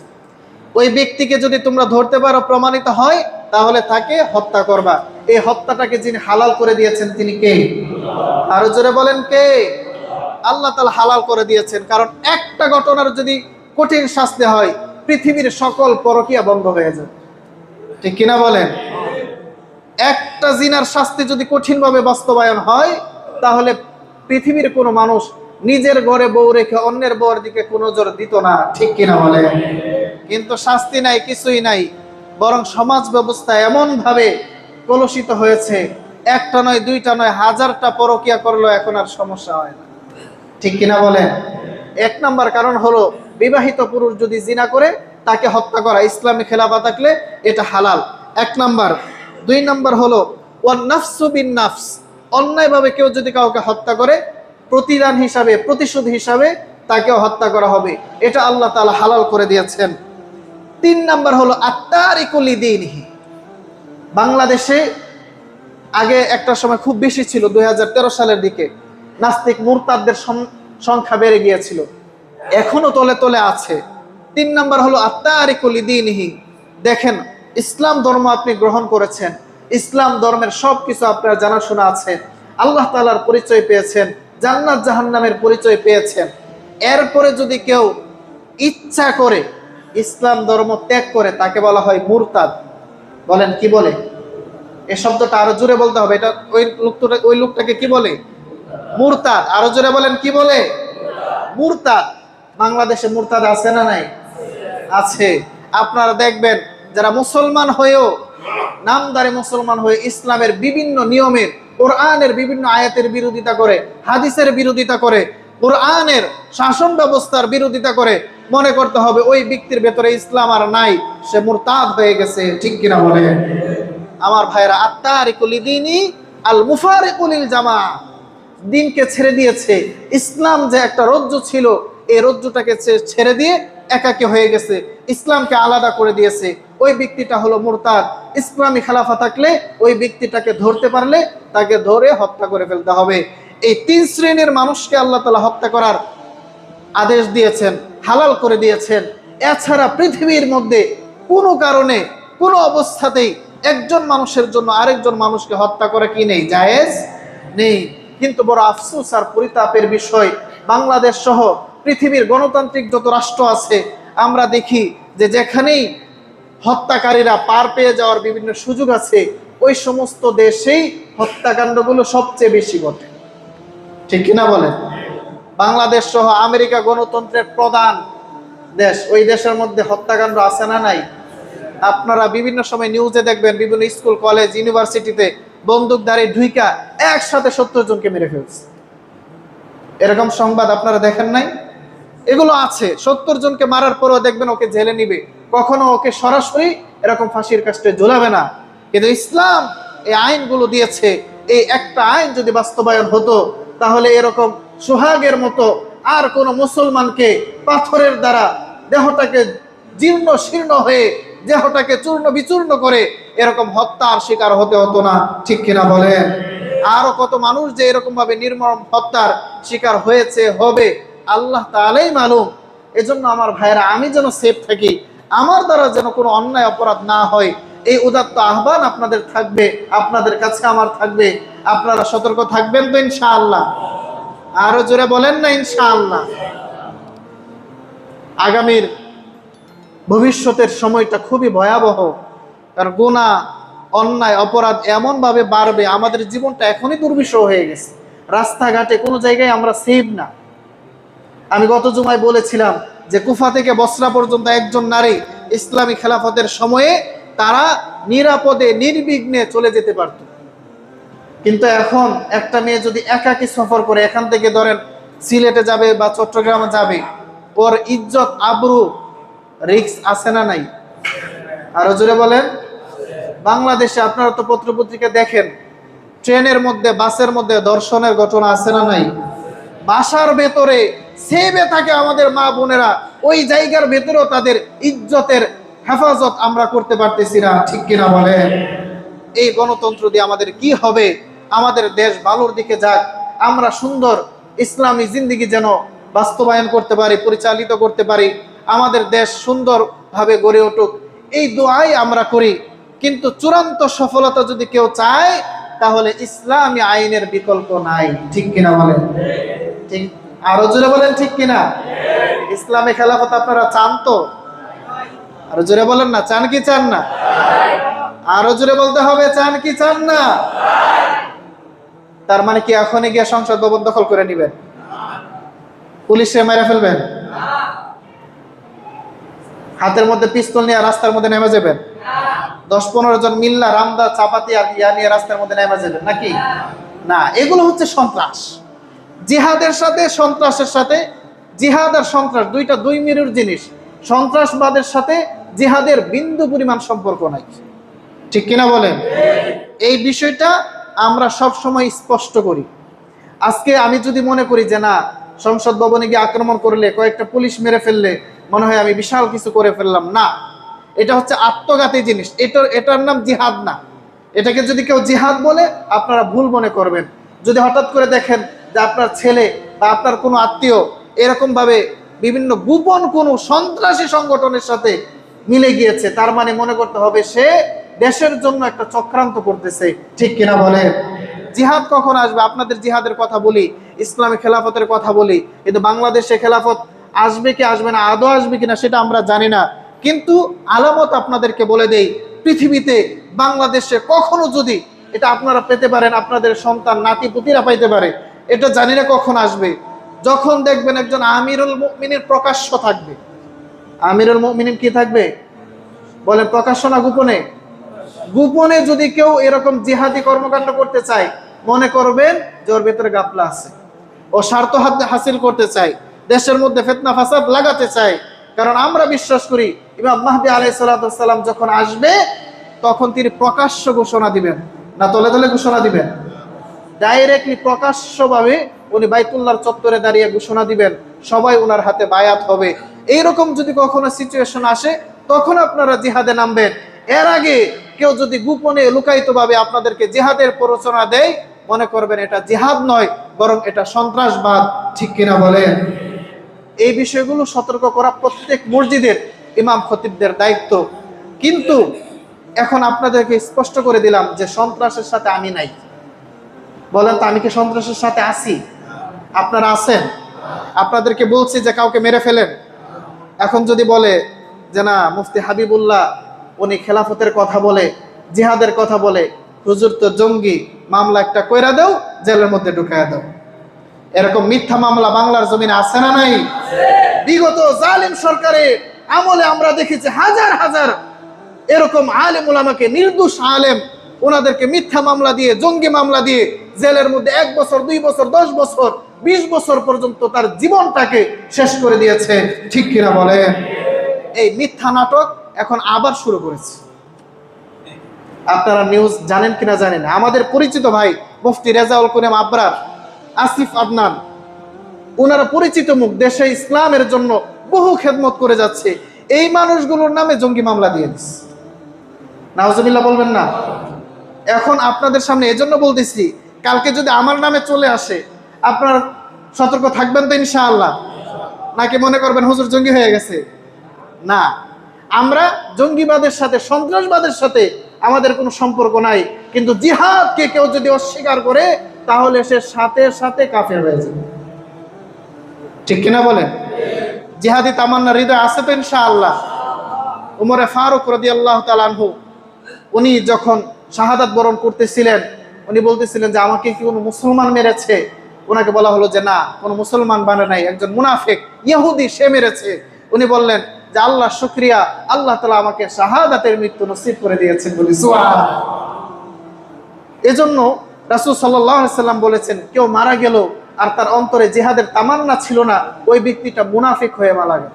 ওই ব্যক্তিকে যদি তোমরা ধরতে পারো, প্রমাণিত হয়, তাহলে তাকে হত্যা করবা। এই হত্যাটাকে যিনি হালাল করে দিয়েছেন তিনি কে? আরো জোরে বলেন কে? আল্লাহ তাআলা হালাল করে দিয়েছেন। কারণ একটা ঘটনার যদি কঠিন শাস্তি হয়, পৃথিবীর সকল পরকিয়া বন্ধ হয়ে যায়। ঠিক কিনা বলেন? একটা জিনার শাস্তি যদি কঠিনভাবে বাস্তবায়ন হয়, তাহলে পৃথিবীর কোনো মানুষ নিজের ঘরে বউ রেখে অন্যের বউয়ের দিকে কোনো নজর দিত না। ঠিক কিনা বলেন? কিন্তু শাস্তি নাই, কিছুই নাই, বরং সমাজ ব্যবস্থা এমন ভাবে কলুষিত হয়েছে, একটা নয়, দুইটা নয়, হাজারটা পরকিয়া করলেও এখন আর সমস্যা হয় না। ঠিক কিনা বলেন? এক নাম্বার কারণ হলো বিবাহিত পুরুষ যদি জিনা করে তাকে হত্যা করা, ইসলামী খেলাফা থাকলে এটা হালাল, এক নাম্বার। দুই নাম্বার হলো ওয়ান নাফসু বিন নাফস, অন্যায়ভাবে কেউ যদি কাউকে হত্যা করে, প্রতিদান হিসাবে, প্রতিশোধ হিসাবে তাকেও হত্যা করা হবে, এটা আল্লাহ তাআলা হালাল করে দিয়েছেন। তিন নাম্বার হলো আত-তারিকু লিদীনিহি। বাংলাদেশে আগে একটা সময় খুব বেশি ছিল, 2013 সালের দিকে নাস্তিক মুরতাদদের সংখ্যা বেড়ে গিয়েছিল, এখনো তলে তলে আছে। তিন নাম্বার হলো আত-তারিকু লিদীনিহি। দেখেন, ইসলাম ধর্ম আপনি গ্রহণ করেছেন, ইসলাম ধর্মের সবকিছু আপনার জানাশোনা আছে, আল্লাহ তাআলার পরিচয় পেয়েছেন, জান্নাত জাহান্নামের পরিচয় পেয়েছেন, এরপরে যদি কেউ ইচ্ছা করে ইসলাম ধর্ম ত্যাগ করে, তাকে বলা হয় মুরতাদ। বলেন কি বলে? এই শব্দটা আরো জোরে বলতে হবে, এটা ওই লোকটাকে কি বলে? মুরতাদ। আরো জোরে বলেন কি বলে? মুরতাদ। বাংলাদেশে মুরতাদ আছে না নাই? আছে। আপনারা দেখবেন যারা মুসলমান হয়েও, নামদারি মুসলমান হয়ে ইসলামের বিভিন্ন নিয়মের, কোরআনের বিভিন্ন আয়াতের বিরোধিতা করে, হাদিসের বিরোধিতা করে, কোরআনের শাসন ব্যবস্থার বিরোধিতা করে, মনে করতে হবে ওই ব্যক্তির ভেতরে ইসলাম আর নাই, সে মুরতাদ হয়ে গেছে। ঠিক কিনা বলে? আমার ভাইরা, আত-তারিকু লিদীনি আল মুফারিকু লিল জামা, দিনকে ছেড়ে দিয়েছে। ইসলাম যে একটা রজ্জু ছিল, এই রজ্জুটাকে ছেড়ে দিয়ে একাকী হয়ে গেছে, ইসলামকে আলাদা করে দিয়েছে, ওই ব্যক্তিটা হলো মুরতাদ। ইসলামী খেলাফা থাকলে ওই ব্যক্তিটাকে ধরতে পারলে তাকে ধরে হত্যা করে ফেলতে হবে। এই তিন শ্রেণীর মানুষকে আল্লাহ তাআলা হত্যা করার আদেশ দিয়েছেন, হালাল করে দিয়েছেন। এছাড়া পৃথিবীর মধ্যে কোনো কারণে, কোনো অবস্থাতেই একজন মানুষের জন্য আরেকজন মানুষকে হত্যা করা কি নেই? জায়েজ নেই। কিন্তু বড় আফসোস আর পরিতাপের বিষয়, বাংলাদেশ সহ পৃথিবীর গণতান্ত্রিক যত রাষ্ট্র আছে, আমরা দেখি যে যেখানেই হত্যাকারীরা পার পেয়ে যাওয়ার বিভিন্ন সুযোগ আছে, ওই সমস্ত দেশেই হত্যাকাণ্ডগুলো সবচেয়ে বেশি ঘটে। ঠিক কিনা বলেন? বাংলাদেশ সহ আমেরিকা গণতন্ত্রের প্রধান দেশ, ওই দেশের মধ্যে হত্যাকাণ্ড আছে না নাই? আপনারা বিভিন্ন সময় নিউজে দেখবেন, বিভিন্ন স্কুল, কলেজ, ইউনিভার্সিটিতে বন্দুকধারী ঢুইকা একসাথে 70 জনকে মেরে ফেলছে। এরকম সংবাদ আপনারা দেখেন নাই? এগুলো আছে। 70 জনকে মারার পরও দেখবেন ওকে জেলে নিবে, কখনো ওকে সরাসরি এরকম ফাঁসির কাস্টে ঝুলাবে না। কিন্তু ইসলাম এই আইনগুলো দিয়েছে। এই একটা আইন যদি বাস্তবায়ন হতো, তাহলে এরকম সোহাগের মতো আর কোনো মুসলমানকে পাথরের দ্বারা দেহটাকে জীর্ণ শীর্ণ হয়ে দেহটাকে চূর্ণ বিচূর্ণ করে এরকম হত্যার শিকার হতে হতো না। ঠিক কিনা বলেন? আরো কত মানুষ যে এরকম ভাবে নির্মম হত্যার শিকার হয়েছে, হবে, আল্লাহ তাআলাই মালুম। এজন্য আমার ভাইরা, আমি যেন সেফ থাকি, আমার দ্বারা যেন কোনো অন্যায় অপরাধ না হয়, এই উদাত্ত আহ্বান আপনাদের থাকবে, আপনাদের কাছে আমার থাকবে। আপনারা সতর্ক থাকবেন তো ইনশাআল্লাহ? আরো জোরে বলেন না ইনশাআল্লাহ? আগামীর ভবিষ্যতের সময়টা খুবই ভয়াবহ, কারণ গুনাহ অন্যায় অপরাধ এমন ভাবে বাড়বে, আমাদের জীবনটা এখনই দুর্বিষহ হয়ে গেছে। রাস্তাঘাটে কোনো জায়গায় আমরা সেফ না। আমি গত জুমায় বলেছিলাম যে কুফা থেকে বসরা পর্যন্ত একজন নারী ইসলামী খেলাফতের সময়ে তারা নিরাপদে নির্বিঘ্নে চলে যেতে পারত, কিন্তু এখন একটা মেয়ে যদি একাকী সফর করে, এখান থেকে ধরেন সিলেটে যাবে বা চট্টগ্রামে যাবে, ওর ইজ্জত আবরু রিস্ক আছে না নাই? আরো জোরে বলেন। বাংলাদেশে আপনারা তো পত্রপত্রিকা দেখেন, ট্রেনের মধ্যে বাসের মধ্যে ধর্ষণের ঘটনা আছে না নাই? বাসার ভেতরে সেবে থাকে আমাদের মা বোনেরা, ওই জায়গার ভেতরেও তাদের ইজ্জতের হেফাজত আমরা করতে পারতেছি না। ঠিক কিনা বলেন? এই গণতন্ত্র দিয়ে আমাদের কি হবে? আমাদের দেশ ভালোর দিকে যাক, আমরা সুন্দর ইসলামী জিন্দিগি যেন বাস্তবায়ন করতে পারি, পরিচালিত করতে পারি, আমাদের দেশ সুন্দরভাবে গড়ে উঠুক, এই দোয়াই আমরা করি। কিন্তু চূড়ান্ত সফলতা যদি কেউ চায়, তাহলে ইসলামী আইনের বিকল্প নাই। ঠিক কিনা বলেন? ঠিক, আরো জোরে বলেন ঠিক কিনা? ইসলামী খেলাফত আপনারা চান তো? আরো জোরে বলেন না, চান কি চান না? আরো জোরে বলতে হবে, চান কি চান না? তার মানে কি এখনই গিয়ে সংসদ ভবন দখল করে নিবেন? পুলিশে মেরে ফেলবেন? হাতের মধ্যে পিস্তল নিয়ে রাস্তার মধ্যে নেমে যাবেন? 10-15 জন মিল্লা রামদা চাপাতি আর ইয়া নিয়ে রাস্তার মধ্যে নেমে যাবেন নাকি? না, এগুলো হচ্ছে সন্ত্রাস। জিহাদের সাথে সন্ত্রাসের সাথে, জিহাদ আর সন্ত্রাস দুইটা দুই মেরুর জিনিস। সন্ত্রাসবাদের সাথে জিহাদের বিন্দু পরিমাণ সম্পর্ক নাই। ঠিক কিনা বলেন? এই বিষয়টা আমরা সব সময় স্পষ্ট করি। আজকে আমি যদি মনে করি যে না, সংসদ ভবনে গিয়ে আক্রমণ করলে, কয়েকটা পুলিশ মেরে ফেললে মনে হয় আমি বিশাল কিছু করে ফেললাম, না, এটা হচ্ছে আত্মঘাতী জিনিস। এটার নাম জিহাদ না। এটাকে যদি কেউ জিহাদ বলে, আপনারা ভুল মনে করবেন। যদি হঠাৎ করে দেখেন যে আপনার ছেলে বা আপনার কোনো আত্মীয় এরকম ভাবে বিভিন্ন গোপন কোনো সন্ত্রাসী সংগঠনের সাথে মিলে গিয়েছে, তার মানে মনে করতে হবে সে দেশের জন্য একটা চক্রান্ত করতেছে। ঠিক কিনা বলে? জিহাদ কখন আসবে? আপনাদের জিহাদের কথা বলি, ইসলামী খেলাফতের কথা বলি, কিন্তু বাংলাদেশে খেলাফত আসবে কি আসবে না, আদৌ আসবে কিনা সেটা আমরা জানি না। কিন্তু আলামত আপনাদেরকে বলে দেই, পৃথিবীতে বাংলাদেশে কখনো যদি এটা আপনারা পেতে পারেন, আপনাদের সন্তান নাতি পুতিরা পাইতে পারে, এটা জানি না কখন আসবে, যখন দেখবেন একজন আমিরুল মুমিনিন প্রকাশ্য থাকবে। আমিরুল মুমিনিন কি থাকবে বলেন? প্রকাশ্য না গোপনে? গোপনে যদি কেউ এরকম জিহাদি কর্মকাণ্ড করতে চায়, মনে করবেন যে ওর ভেতরে গাফলা আছে, ও স্বার্থ হাসিল করতে চায়, দেশের মধ্যে ফিতনা ফাসাদ লাগাতে চায়। কারণ আমরা বিশ্বাস করি ইমাম মাহদী আলাইহিস সালাম যখন আসবে, তখন তিনি প্রকাশ্য ঘোষণা দিবেন, না তলে তলে ঘোষণা দিবেন? ডাইরেক্টলি প্রকাশ্যভাবে উনি বাইতুল্লাহর চত্বরে দাঁড়িয়ে ঘোষণা দিবেন, সবাই ওনার হাতে বায়াত হবে। এইরকম যদি কখনো সিচুয়েশন আসে, তখন আপনারা জিহাদে নামবেন। এর আগে কেউ যদি গোপনে লুকায়িতভাবে আপনাদেরকে জিহাদের প্ররোচনা দেয়, মনে করবেন এটা জিহাদ নয়, বরং এটা সন্ত্রাসবাদ। ঠিক কিনা বলেন? এই বিষয়গুলো সতর্ক করা প্রত্যেক মসজিদের ইমাম খতিবদের দায়িত্ব। কিন্তু এখন আপনাদেরকে স্পষ্ট করে দিলাম যে সন্ত্রাসের সাথে আমি নাই। বলেন তো, আমি কি সন্ত্রাসের সাথে আছি? আপনারা আছেন? আপনাদেরকে বলছি যে কাউকে মেরে ফেলেন। এখন যদি বলে যে না, মুফতি হাবিবুল্লাহ উনি খেলাফতের কথা বলে, জিহাদের কথা বলে, হুজুর তো জঙ্গি, মামলা একটা কইরা দাও, জেলের মধ্যে ঢুকাইয়া দাও, এরকম মিথ্যা মামলা বাংলার জমিনে আছে না নাই? বিগত জালিম সরকারের আমলে আমরা দেখেছি হাজার হাজার এরকম আলেম ওলামাকে, নির্দোষ আলেম, ওনাদেরকে মিথ্যা মামলা দিয়ে, জঙ্গি মামলা দিয়ে জেলের মধ্যে 1 বছর 2 বছর 10 বছর 20 বছর পর্যন্ত তার জীবনটাকে শেষ করে দিয়েছে। ঠিক কিনা বলেন? এই মিথ্যা নাটক এখন আবার শুরু করেছে। আপনারা নিউজ জানেন কিনা জানেন, আমাদের পরিচিত ভাই মুফতি রেজাউল করিম আবরার, আসিফ আদনান, ওনারা পরিচিত মুখ, দেশে ইসলামের জন্য বহু খেদমত করে যাচ্ছে। এই মানুষগুলোর নামে জঙ্গি মামলা দিয়ে দিচ্ছে। নাউজুবিল্লাহ বলবেন না? এখন আপনাদের সামনে এজন্য বলতেছি, কালকে যদি আমার নামে চলে আসে আপনারা সতর্ক থাকবেন তো ইনশাআল্লাহ? নাকি মনে করবেন হুজুর জঙ্গি হয়ে গেছে? না, আমরা জঙ্গিবাদের সাথে, সন্ত্রাসবাদের সাথে আমাদের কোনো সম্পর্ক নাই। কিন্তু জিহাদকে কেউ যদি অস্বীকার করে তাহলে সে সাথে সাথে কাফের হয়ে যাবে। ঠিক কিনা বলেন? জিহাদি তামান্না হৃদয় আছে তো ইনশাআল্লাহ? উমরে ফারুক রাদিয়াল্লাহু তাআলা আনহু উনি যখন শাহাদাত বরণ করতেছিলেন, উনি বলতেছিলেন যে আমাকে কি কোনো মুসলমান মেরেছে? ওনাকে বলা হলো যে না, কোনো মুসলমান বানে নাই, একজন মুনাফিক ইহুদি সে মেরেছে। উনি বললেন যে আল্লাহ শুকরিয়া, আল্লাহ তাআলা আমাকে শাহাদাতের মৃত্যু নসিব করে দিয়েছেন। বলি সুবহানাল্লাহ। এজন্য রাসূল সাল্লাল্লাহু আলাইহি সাল্লাম বলেছেন, কেউ মারা গেল আর তার অন্তরে জিহাদের তামান্না ছিল না, ওই ব্যক্তিটা মুনাফিক হয়ে মারা গেল।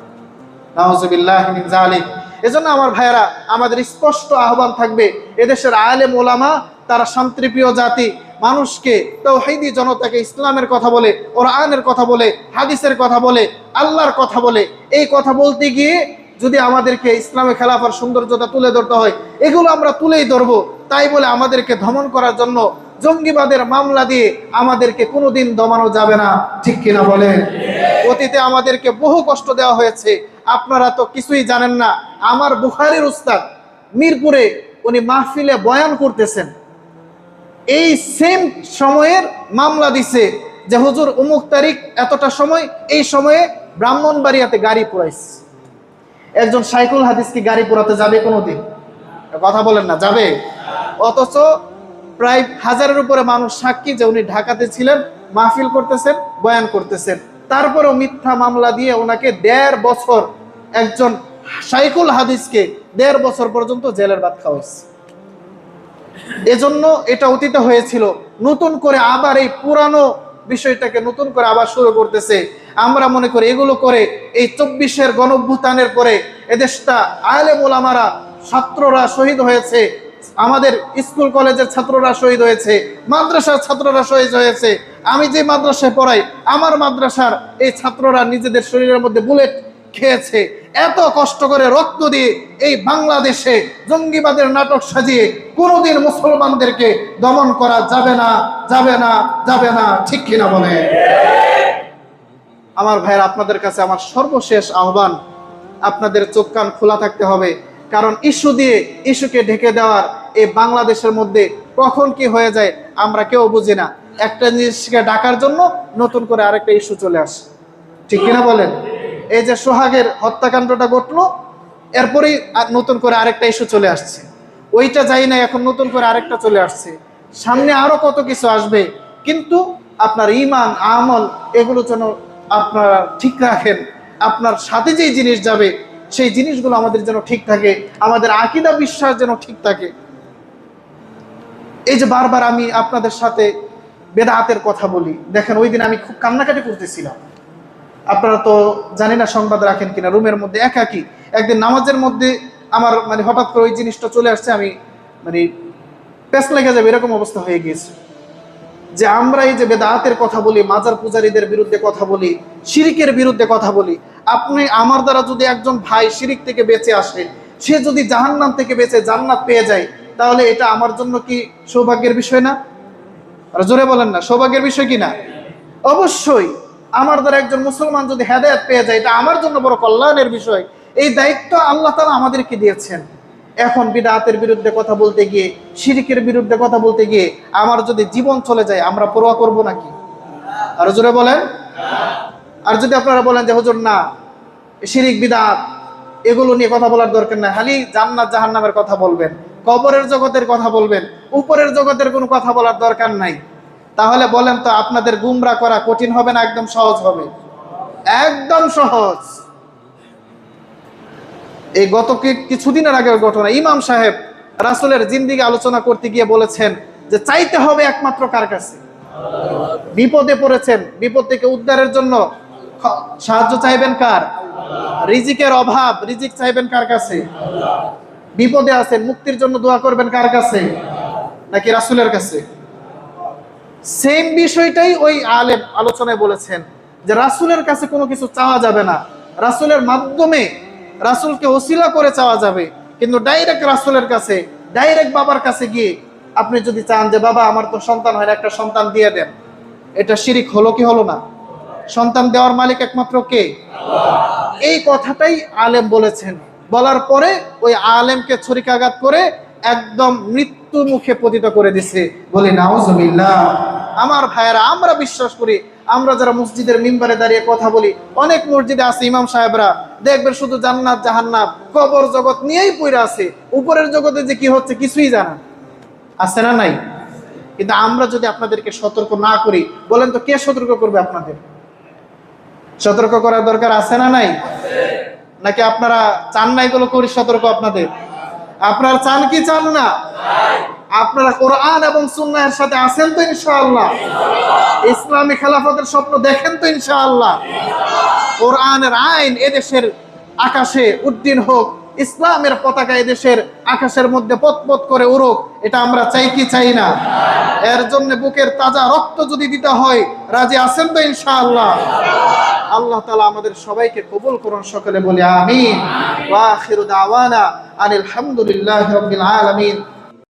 নাউযুবিল্লাহি মিন যালিক। এজন্য আমার ভাইয়েরা, আমাদের স্পষ্ট আহ্বান থাকবে, এদেশের আলেম ওলামা তারা শান্তিপ্রিয় জাতি, মানুষকে, তাওহীদি জনতাকে ইসলামের কথা বলে, কোরআনের কথা বলে, হাদিসের কথা বলে, আল্লাহর কথা বলে। এই কথা বলতে গিয়ে যদি আমাদেরকে ইসলামে খেলাফার সৌন্দর্যতা তুলে ধরতে হয়, এগুলো আমরা তুলেই ধরবো। তাই বলে আমাদেরকে দমন করার জন্য জঙ্গিবাদের মামলা দিয়ে আমাদেরকে কোনোদিন দমানো যাবে না। ঠিক কিনা বলেন? অতীতে আমাদেরকে বহু কষ্ট দেওয়া হয়েছে, আপনারা তো কিছুই জানেন না। আমার বুখারীর উস্তাদ মিরপুরে উনি মাহফিলে বয়ান করতেছেন, এই সেম সময়ের মামলা দিছে যে হুজুর অমুক তারিখ এতটা সময়, এই সময়ে ব্রাহ্মণবাড়িয়াতে গাড়ি পোড়াইছে। একজন শাইখুল হাদিস কি গাড়ি পোড়াতে যাবে কোনোদিন? কথা বলেন না, যাবে? অথচ প্রায় 1000-এর উপরে মানুষ সাক্ষী যে উনি ঢাকাতে ছিলেন, মাহফিল করতেছেন, বয়ান করতেছেন। তারপরেও মিথ্যা মামলা দিয়ে ওনাকে 1.5 বছর, একজন শাইখুল হাদিসকে 1.5 বছর পর্যন্ত জেলের ভাত খাওয়াইছে। এজন্য এটা অতীতে হয়েছিল, নতুন করে আবার এই পুরানো বিষয়টাকে নতুন করে আবার শুরু করতেছে। আমরা মনে করি এগুলো করে এই 24-এর গণঅভ্যুত্থানের পরে এদেশটা আলেম ওলামারা, ছাত্ররা শহীদ হয়েছে, আমাদের স্কুল কলেজের ছাত্ররা শহীদ হয়েছে, মাদ্রাসার ছাত্ররা শহীদ হয়েছে। আমি যে মাদ্রাসায় পড়াই, আমার মাদ্রাসার এই ছাত্ররা নিজেদের শরীরের মধ্যে বুলেট খেয়েছে। এত কষ্ট করে রক্ত দিয়ে এই বাংলাদেশে জঙ্গিবাদের নাটক সাজিয়ে কোনোদিন মুসলমানদেরকে দমন করা যাবে না, যাবে না, যাবে না। ঠিক কিনা বলে? আমার ভাইয়ের, আপনাদের কাছে আমার সর্বশেষ আহ্বান, আপনাদের চোখ কান খোলা থাকতে হবে। কারণ ইস্যু দিয়ে ইস্যুকে ঢেকে দেওয়ার এই বাংলাদেশের মধ্যে কখন কি হয়ে যায় আমরা কেউ বুঝি না। একটা জিনিসকে ডাকার জন্য নতুন করে আরেকটা ইস্যু চলে আসে। ঠিক কিনা বলেন? এই যে সোহাগের হত্যাকাণ্ডটা ঘটলো, এরপরেই নতুন করে আরেকটা ইস্যু চলে আসছে। ওইটা যাই না, এখন নতুন করে আরেকটা চলে আসছে, সামনে আরো কত কিছু আসবে। কিন্তু আপনার ঈমান আমল এগুলো যেন আপনারা ঠিক রাখেন। আপনার সাথে যেই জিনিস যাবে সেই জিনিসগুলো আমাদের যেন ঠিক থাকে, আমাদের আকীদা বিশ্বাস যেন ঠিক থাকে। এই যে বারবার আমি আপনাদের সাথে বেদাতের কথা বলি, দেখেন ওই দিন আমি খুব কান্নাকাটি করতেছিলাম। আপনারা তো জানি না সংবাদ রাখেন কিনা, রুমের মধ্যে একাকি একদিন নামাজের মধ্যে আমার হঠাৎ করে ওই জিনিসটা চলে আসছে, আমি পেছ লেগে যাবে এরকম অবস্থা হয়ে গিয়েছে। যে আমরা এই যে বেদাতের কথা বলি, মাজার পূজারীদের বিরুদ্ধে কথা বলি, শিরিকের বিরুদ্ধে কথা বলি। আপনি আমার দ্বারা যদি একজন ভাই শিরিক থেকে বেঁচে আসে, সে যদি জাহান্নাম থেকে বেঁচে জান্নাত পেয়ে যায়, তাহলে এটা আমার জন্য কি সৌভাগ্যের বিষয় না? আর জোরে বলেন না, সৌভাগ্যের বিষয় কি না? অবশ্যই। আমার দ্বারা একজন মুসলমান যদি হেদায়েত পেয়ে যায়, এটা আমার জন্য বড় কল্যাণের বিষয়। এই দায়িত্ব আল্লাহ তাআলা আমাদেরকে দিয়েছেন। এখন বিদআতের বিরুদ্ধে কথা বলতে গিয়ে, শিরকের বিরুদ্ধে কথা বলতে গিয়ে আমার যদি জীবন চলে যায়, আমরা পরোয়া করব নাকি? আর জোরে বলেন। আর যদি আপনারা বলেন যে হুজুর না, শিরক বিদআত এগুলো নিয়ে কথা বলার দরকার নাই, খালি জান্নাত জাহান্নামের কথা বলবেন, কবরের জগতের কথা বলবেন, উপরের জগতের কোনো কথা বলার দরকার নাই, তাহলে বলেন তো আপনাদের গুমরা করা কঠিন হবে না একদম সহজ হবে? একদম সহজ। এই গত কিছুদিনের আগের ঘটনা, ইমাম সাহেব রাসূলের জিন্দেগি আলোচনা করতে গিয়ে বলেছেন যে চাইতে হবে একমাত্র কার কাছে? বিপদে পড়েছেন, বিপদ থেকে উদ্ধারের জন্য সাহায্য চাইবেন কার? রিজিকের অভাব, রিজিক চাইবেন কার কাছে? বিপদে আছেন, মুক্তির জন্য দোয়া করবেন কার কাছে? নাকি রাসূলের কাছে? সেম বিষয়টাই ওই আলেম আলোচনায় বলেছেন যে রাসূলের কাছে কোনো কিছু চাওয়া যাবে না, রাসূলের মাধ্যমে রাসূলকে ওসিলা করে চাওয়া যাবে, কিন্তু ডাইরেক্ট রাসূলের কাছে, ডাইরেক্ট বাবার কাছে গিয়ে আপনি যদি চান যে বাবা আমার তো সন্তান হয় না, একটা সন্তান দিয়ে দেন, এটা শিরিক হলো কি হলো না? সন্তান দেওয়ার মালিক একমাত্র কে? এই কথাটাই আলেম বলেছেন। বলার পরে ওই আলেমকে ছুরিকাঘাত করে একদম মৃত্যু মুখে পতিত করে দিছে। বলি নাউজুবিল্লাহ। আমার ভাইয়েরা, আমরা বিশ্বাস করি, আমরা যারা মসজিদের মিম্বারে দাঁড়িয়ে কথা বলি, অনেক মসজিদে আছে ইমাম সাহেবরা, দেখবেন শুধু জান্নাত জাহান্নাম কবর জগৎ নিয়েই পড়ে আছে, উপরের জগতে যে কি হচ্ছে কিছুই জানা আছে না নাই? কিন্তু আমরা যদি আপনাদেরকে সতর্ক না করি, বলেন তো কে সতর্ক করবে আপনাদের? সতর্ক করার দরকার আছে না নাই? নাকি আপনারা চান না এগুলো করি সতর্ক? আপনাদের আপনারা চান কি চান না? আপনারা কোরআন এবং সুন্নাহের সাথে আছেন তো ইনশাআল্লাহ? ইসলামী খেলাফতের স্বপ্ন দেখেন তো ইনশাআল্লাহ? কোরআনের আইন এদেশের আকাশে উড্ডীন হোক, ইসলামের পতাকা এদেশের আকাশের মধ্যে পতপত করে উড়ুক, এটা আমরা চাই কি চাই না? এর জন্য বুকের তাজা রক্ত যদি দিতে হয়, রাজি আছেন তো ইনশাআল্লাহ? আল্লাহ তাআলা আমাদের সবাইকে কবুল করুন, সকলে বলি আমিন। ওয়া আখিরু দাওয়ানা আনিল হামদুলিল্লাহি রাব্বিল আলামিন।